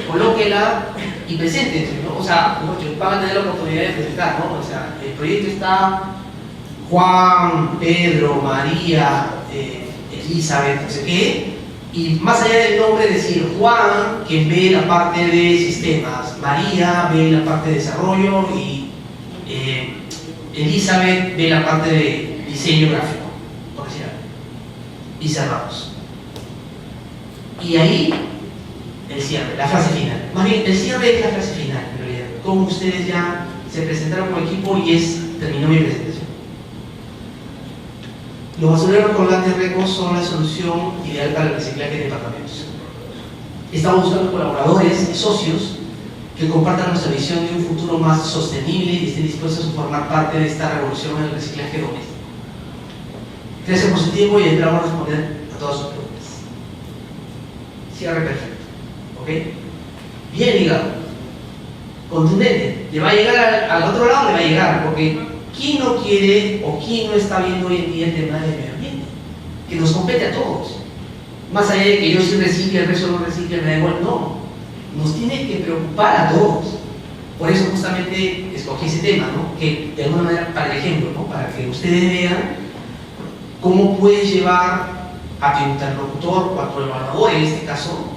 Colóquela y preséntense, ¿no? O sea, van a tener la oportunidad de presentar, ¿no? O sea, el proyecto está Juan, Pedro, María, Elizabeth, no sé qué. Y más allá del nombre, decir Juan, quien ve la parte de sistemas, María ve la parte de desarrollo y Elizabeth ve la parte de diseño gráfico, por decir algo. Y cerramos. Y ahí, el cierre, la frase final. Más bien, el cierre es la frase final, en realidad. Como ustedes ya se presentaron como equipo y terminó mi presentación. Los basureros colgantes Reco son la solución ideal para el reciclaje de departamentos. Estamos buscando colaboradores y socios que compartan nuestra visión de un futuro más sostenible y estén dispuestos a formar parte de esta revolución en el reciclaje doméstico. Gracias por su tiempo y esperamos responder a todas sus preguntas. Cierre perfecto. ¿Ok? Bien ligado. Contundente. Le va a llegar al otro lado, le va a llegar. Porque ¿quién no quiere o quién no está viendo hoy en día el tema del medio ambiente? Que nos compete a todos. Más allá de que yo sí recicle, el resto no recicle, me da igual. No. Nos tiene que preocupar a todos. Por eso justamente escogí ese tema, ¿no? Que de alguna manera, para el ejemplo, ¿no? Para que ustedes vean cómo puedes llevar a tu interlocutor o a tu evaluador, en este caso,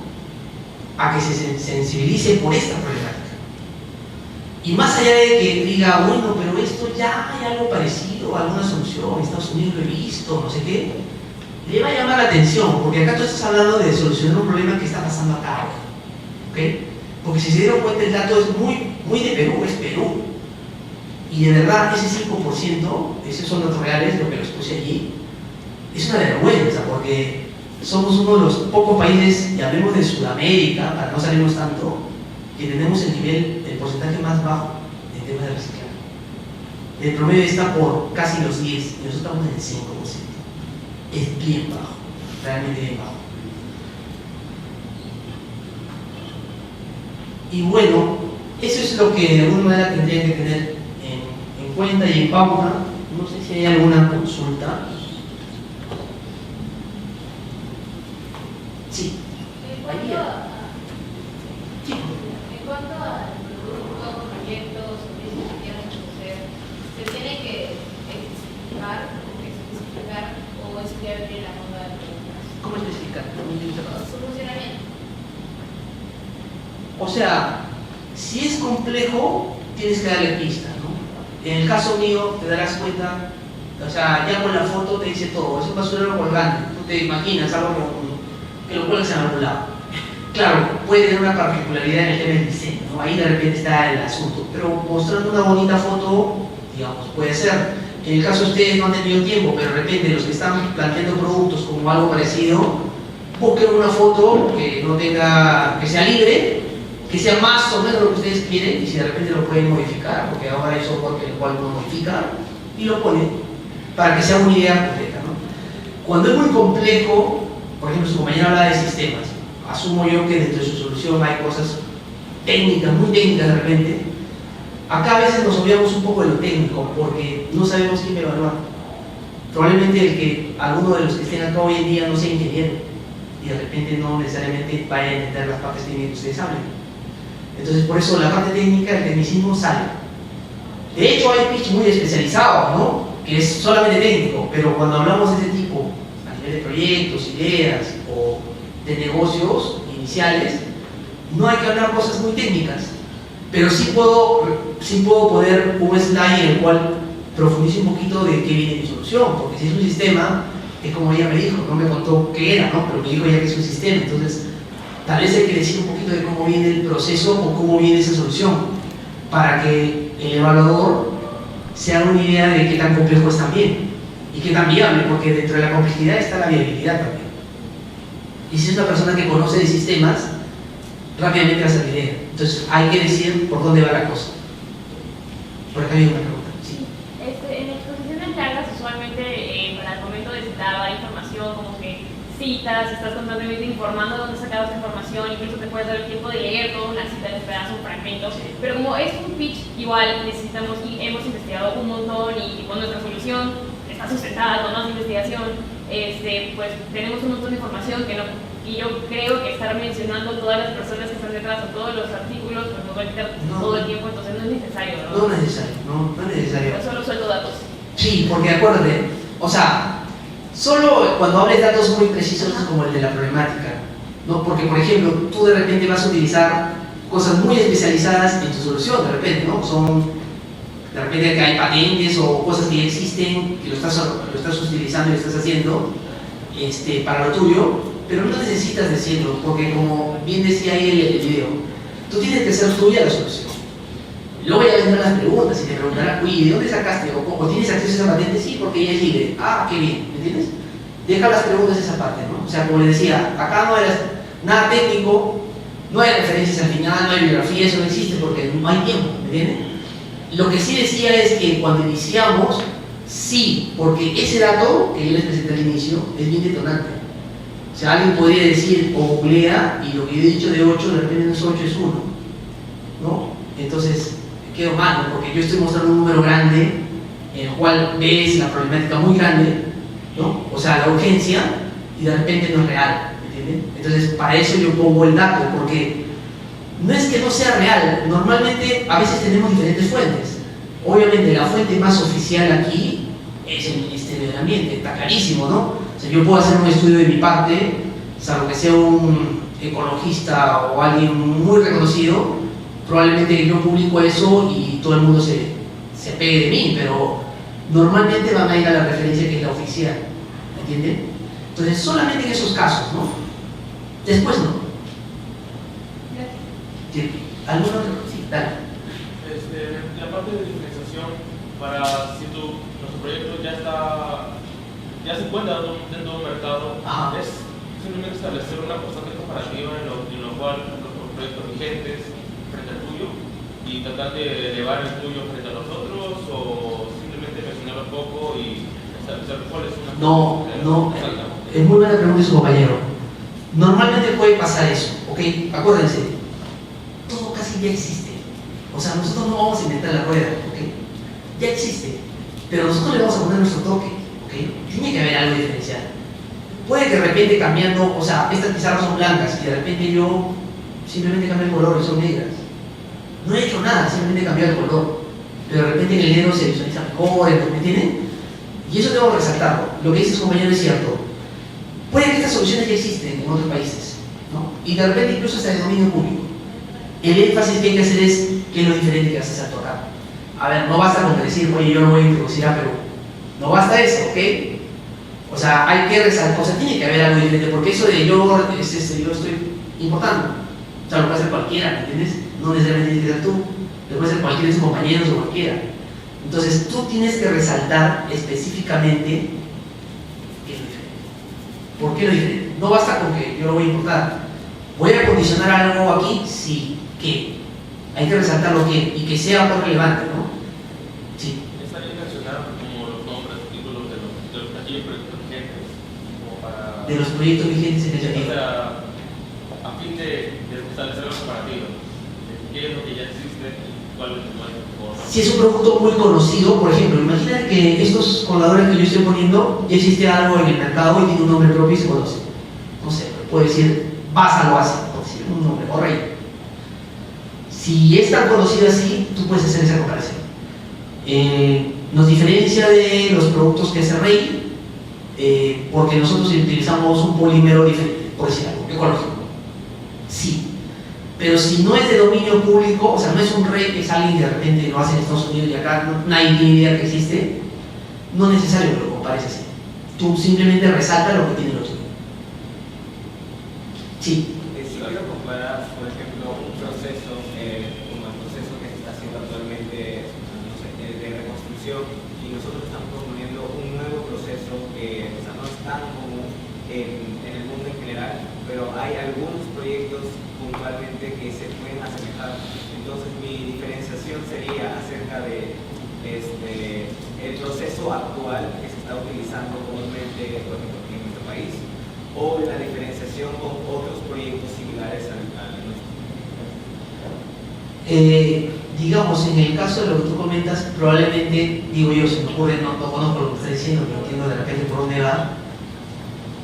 a que se sensibilice por esta problemática. Y más allá de que diga, bueno, pero esto ya hay algo parecido, alguna solución, en Estados Unidos lo he visto, no sé qué, le va a llamar la atención, porque acá tú estás hablando de solucionar un problema que está pasando acá, ¿ok? Porque si se dieron cuenta, el dato es muy de Perú, es Perú. Y de verdad, ese 5%, esos son datos reales, lo que los puse allí, es una vergüenza, porque somos uno de los pocos países, y hablemos de Sudamérica, para no salirnos tanto, que tenemos el porcentaje más bajo en temas de reciclaje. El promedio está por casi los 10, y nosotros estamos en el 5%. Es bien bajo, realmente bien bajo. Y bueno, eso es lo que de alguna manera tendrían que tener en cuenta y en pauta. No sé si hay alguna consulta. Sí. En cuanto a productos, proyectos, servicios que quieran ofrecer, ¿se tiene que explicar o estudiar bien la moda de productos? ¿Cómo especificar? Su funcionamiento. O sea, si es complejo, tienes que darle pistas, ¿no? En el caso mío, te darás cuenta, o sea, ya con la foto te dice todo, es un basurero colgante, tú te imaginas algo que lo cuelgas en algún lado. Claro, puede tener una particularidad en el tema del diseño, ¿no? Ahí de repente está el asunto, pero mostrando una bonita foto, digamos, puede ser. En el caso de ustedes no han tenido tiempo, pero de repente los que están planteando productos como algo parecido, busquen una foto que no tenga, que sea libre, que sea más o menos lo que ustedes quieren, y si de repente lo pueden modificar, porque ahora hay software en el cual uno modifica y lo pone para que sea una idea completa, ¿no? Cuando es muy complejo, por ejemplo, su compañera habla de sistemas, asumo yo que dentro de su solución hay cosas técnicas, muy técnicas de repente. Acá a veces nos olvidamos un poco de lo técnico porque no sabemos quién evaluar. Probablemente alguno de los que estén acá hoy en día no sea ingeniero y de repente no necesariamente vaya a entender las partes técnicas que ustedes hablen. Entonces, por eso la parte técnica, el tecnicismo sale. De hecho, hay pitch muy especializado, ¿no? Que es solamente técnico, pero cuando hablamos de este tipo, a nivel de proyectos, ideas o de negocios iniciales, no hay que hablar cosas muy técnicas, pero sí puedo poner un slide en el cual profundice un poquito de qué viene mi solución, porque si es un sistema, es como ella me dijo, no me contó qué era, ¿no? Pero me dijo ya que es un sistema, entonces tal vez hay que decir un poquito de cómo viene el proceso o cómo viene esa solución, para que el evaluador se haga una idea de qué tan complejo es también y qué tan viable, porque dentro de la complejidad está la viabilidad también. Y si es una persona que conoce de sistemas, rápidamente va a salir idea. Entonces hay que decir por dónde va la cosa. Por acá hay una pregunta. Sí. En exposiciones largas, usualmente para el momento de citar la información, como que citas, estás constantemente informando dónde has sacado esta información, incluso te puedes dar el tiempo de leer toda una cita, de pedazo, un fragmento, pero como es un pitch, igual necesitamos y hemos investigado un montón y con nuestra solución está sustentada con más investigación, pues tenemos un montón de información que no, y yo creo que estar mencionando todas las personas que están detrás o todos los artículos pues nos va a quitar todo el tiempo, entonces no es necesario, ¿no? No es necesario, no es necesario. Yo solo suelto datos. Sí, porque acuérdate, o sea, solo cuando hables datos muy precisos como el de la problemática, ¿no? Porque, por ejemplo, tú de repente vas a utilizar cosas muy especializadas en tu solución, de repente, ¿no? De repente que hay patentes o cosas que ya existen, que lo estás utilizando y lo estás haciendo para lo tuyo, pero no necesitas decirlo, porque como bien decía ahí el video, tú tienes que hacer tuya la solución. Luego ya vendrán las preguntas y te preguntarán, oye, ¿de dónde sacaste? ¿O tienes acceso a esa patente? Sí, porque ella es libre. Ah, qué bien, ¿me entiendes? Deja las preguntas esa parte, ¿no? O sea, como les decía, acá no hay nada técnico, no hay referencias al final, no hay bibliografía, eso no existe porque no hay tiempo, ¿me entiendes? Lo que sí decía es que cuando iniciamos, Sí, porque ese dato que yo les presenté al inicio es bien detonante. O sea, alguien podría decir o googlea y lo que yo he dicho de 8 de repente no es 8, es 1, ¿no? Entonces quedo mal, ¿no? Porque yo estoy mostrando un número grande en el cual ves la problemática muy grande, ¿no? O sea, la urgencia, y de repente no es real, ¿entienden? Entonces para eso yo pongo el dato, porque no es que no sea real, normalmente a veces tenemos diferentes fuentes. Obviamente la fuente más oficial aquí es el Ministerio del Ambiente, está clarísimo, ¿no? O sea, yo puedo hacer un estudio de mi parte, salvo que sea un ecologista o alguien muy reconocido, probablemente yo publico eso y todo el mundo se pegue de mí, pero normalmente van a ir a la referencia que es la oficial, ¿entienden? Entonces solamente en esos casos, ¿no? Después no. ¿Alguna otra? Sí, dale. La parte de diferenciación, para si nuestro proyecto ya se encuentra dentro de un mercado, es simplemente establecer una constante comparativa en lo cual los proyectos vigentes frente al tuyo y tratar de elevar el tuyo frente a los otros, o simplemente mencionarlo poco y establecer cuál es una. No, es muy buena pregunta de su compañero. Normalmente puede pasar eso, ¿ok? Acuérdense, todo casi ya existe. O sea, nosotros no vamos a inventar la rueda, ¿ok? Ya existe, pero nosotros le vamos a poner nuestro toque, ¿ok? Tiene que haber algo diferencial. Puede que de repente cambiando, o sea, estas pizarras son blancas y de repente yo simplemente cambio el color y son negras. No he hecho nada, simplemente cambié el color. Pero de repente en el negro se visualiza mejor, ¿me entienden? Y eso tengo que resaltarlo. Lo que dice su compañero es cierto. Puede que estas soluciones ya existen en otros países, ¿no? Y de repente incluso hasta en el dominio público. El énfasis que hay que hacer es qué es lo diferente que haces al tocar. A ver, no basta con decir, oye, yo no voy a introducir a Perú. No basta eso, ¿ok? O sea, hay que resaltar, o sea, tiene que haber algo diferente, porque eso de yo estoy importando. O sea, lo puede hacer cualquiera, ¿me entiendes? No necesariamente tiene que ser tú. Lo puede hacer cualquiera de tus compañeros o cualquiera. Entonces, tú tienes que resaltar específicamente qué es lo diferente. ¿Por qué lo diferente? No basta con que yo lo voy a importar. ¿Voy a condicionar algo aquí? Sí. ¿Qué? Hay que resaltar lo que, y que sea más relevante, ¿no? Sí. Está bien mencionar como los nombres, títulos de los proyectos vigentes, como para. De los proyectos vigentes en el o sea, a fin de establecer la comparativa. ¿Qué es lo que ya existe y cuál es el nuevo? Si es un producto muy conocido, por ejemplo, imagina que estos colgadores que yo estoy poniendo, ya existe algo en el mercado y tiene un nombre propio y se conoce. No sé, puedo decir Basa lo hace, por decir un nombre, o Rey. Si es tan conocido así, tú puedes hacer esa comparación. Nos diferencia de los productos que hace Rey, porque nosotros utilizamos un polímero diferente, por decir algo, ecológico. Sí. Pero si no es de dominio público, o sea, no es un Rey, que es alguien que de repente lo hace en Estados Unidos y acá nadie tiene idea que existe, no es necesario que lo compares así. Tú simplemente resalta lo que tiene el otro. Sí. Si quiero comparar, por ejemplo, un proceso como el proceso que se está haciendo actualmente, no sé, de reconstrucción, y nosotros estamos proponiendo un nuevo proceso que o sea, no es tan común en el mundo en general, pero hay algunos proyectos puntualmente que se pueden asemejar. Entonces mi diferenciación sería acerca de el proceso actual que se está utilizando comúnmente, por ejemplo, en nuestro país, o la diferenciación con otros proyectos similares al nuestro. Digamos, en el caso de lo que tú comentas, probablemente, digo yo, se me ocurre, no conozco lo que estás diciendo, pero entiendo de repente por dónde va,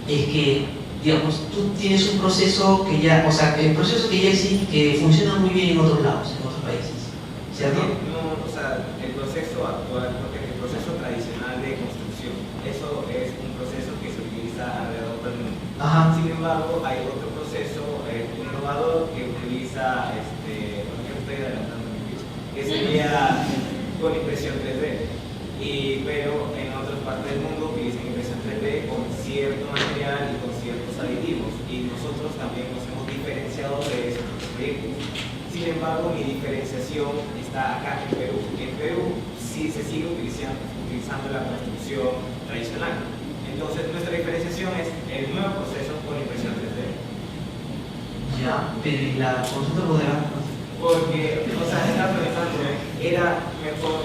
es que, digamos, tú tienes un proceso que ya, o sea, el proceso que ya existe, que funciona muy bien en otros lados, en otros países, ¿cierto? No, o sea, el proceso actual, porque el proceso tradicional de construcción, eso es un proceso que se utiliza alrededor del mundo. Ajá. Sin embargo, hay otro proceso innovador que utiliza, bueno, yo estoy adelantando mi pitch, que sería con impresión 3D. Pero en otras partes del mundo utilizan impresión 3D con cierto material y con ciertos aditivos. Y nosotros también nos hemos diferenciado de esos proyectos. Sin embargo, mi diferenciación está acá en Perú. En Perú sí se sigue utilizando la construcción tradicional. Entonces, nuestra diferenciación es el nuevo proceso con impresión 3D. Ya, pero ¿y la consulta podrá? Porque, o sea, estaba pensando, era mejor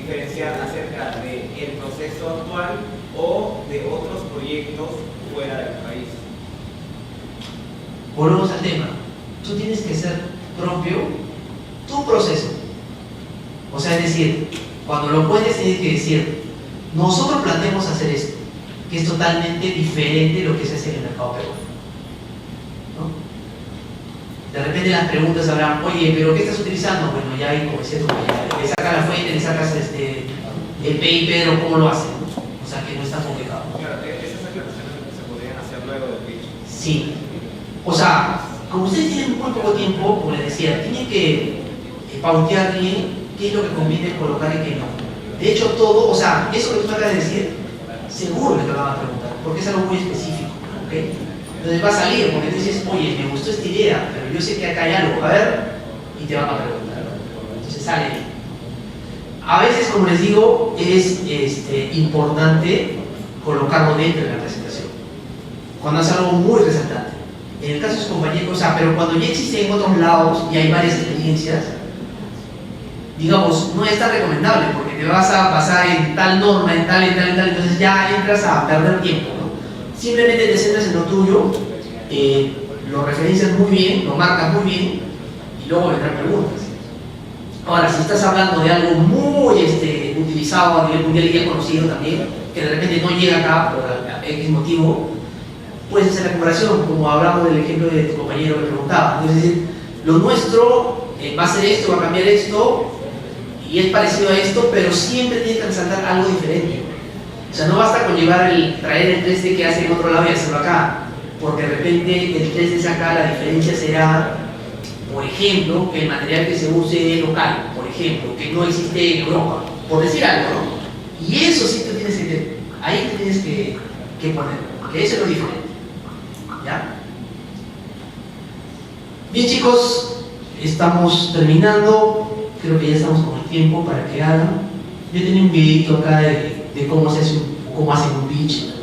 diferenciar acerca del proceso actual o de otros proyectos fuera del país? Volvemos al tema. Tú tienes que ser propio tu proceso. O sea, es decir, cuando lo puedes tienes que decir, nosotros planteamos hacer esto, que es totalmente diferente de lo que se hace en el mercado peruano, ¿no? De repente las preguntas habrán, oye, ¿pero qué estás utilizando? Bueno, ya hay, como decía tu compañera, le sacas la fuente, le sacas el PIP, pero ¿cómo lo hacen? O sea, que no es tan complicado. Claro, esas aclaraciones se podrían hacer luego del pitch. Sí. O sea, como ustedes tienen muy poco tiempo, como les decía, tienen que pautear bien qué es lo que conviene colocar y qué no. De hecho, todo, o sea, eso que tú me acabas de decir, seguro que te van a preguntar, porque es algo muy específico, ¿ok? Entonces va a salir, porque tú dices, oye, me gustó esta idea, pero yo sé que acá hay algo, a ver, y te van a preguntar. Entonces sale ahí. A veces, como les digo, es importante colocarlo dentro de la presentación, cuando es algo muy resaltante. En el caso de sus compañeros, o sea, pero cuando ya existen en otros lados y hay varias experiencias, digamos, no es tan recomendable porque te vas a basar en tal norma, en tal, entonces ya entras a perder tiempo, ¿no? Simplemente te centras en lo tuyo, lo referencias muy bien, lo marcas muy bien y luego vendrán preguntas. Ahora, si estás hablando de algo muy utilizado a nivel mundial y ya conocido también, que de repente no llega acá por X motivo, puedes hacer la comparación, como hablamos del ejemplo de tu compañero que preguntaba. Es decir, lo nuestro va a ser esto, va a cambiar esto, y es parecido a esto, pero siempre tiene que resaltar algo diferente. O sea, no basta con traer el 3D que hace en otro lado y hacerlo acá, porque de repente el 3D es acá, la diferencia será, por ejemplo, que el material que se use es local, por ejemplo, que no existe en Europa, por decir algo, ¿no? Y eso sí tú tienes que, ahí te tienes que poner, porque eso es lo diferente. ¿Ya? Bien, chicos, estamos terminando. Creo que ya estamos con el tiempo para que hagan. Yo tenía un videito acá de cómo cómo hacen un pitch.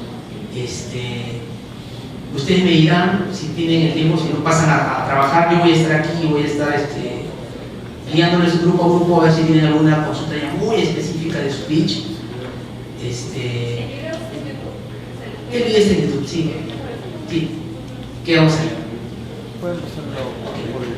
Ustedes me dirán si tienen el tiempo, si no pasan a trabajar. Yo voy a estar aquí, voy a estar guiándoles grupo a grupo a ver si tienen alguna consulta ya muy específica de su pitch. El video está en YouTube, sí. Sí. ¿Qué vamos a hacer? Pueden pasarlo por el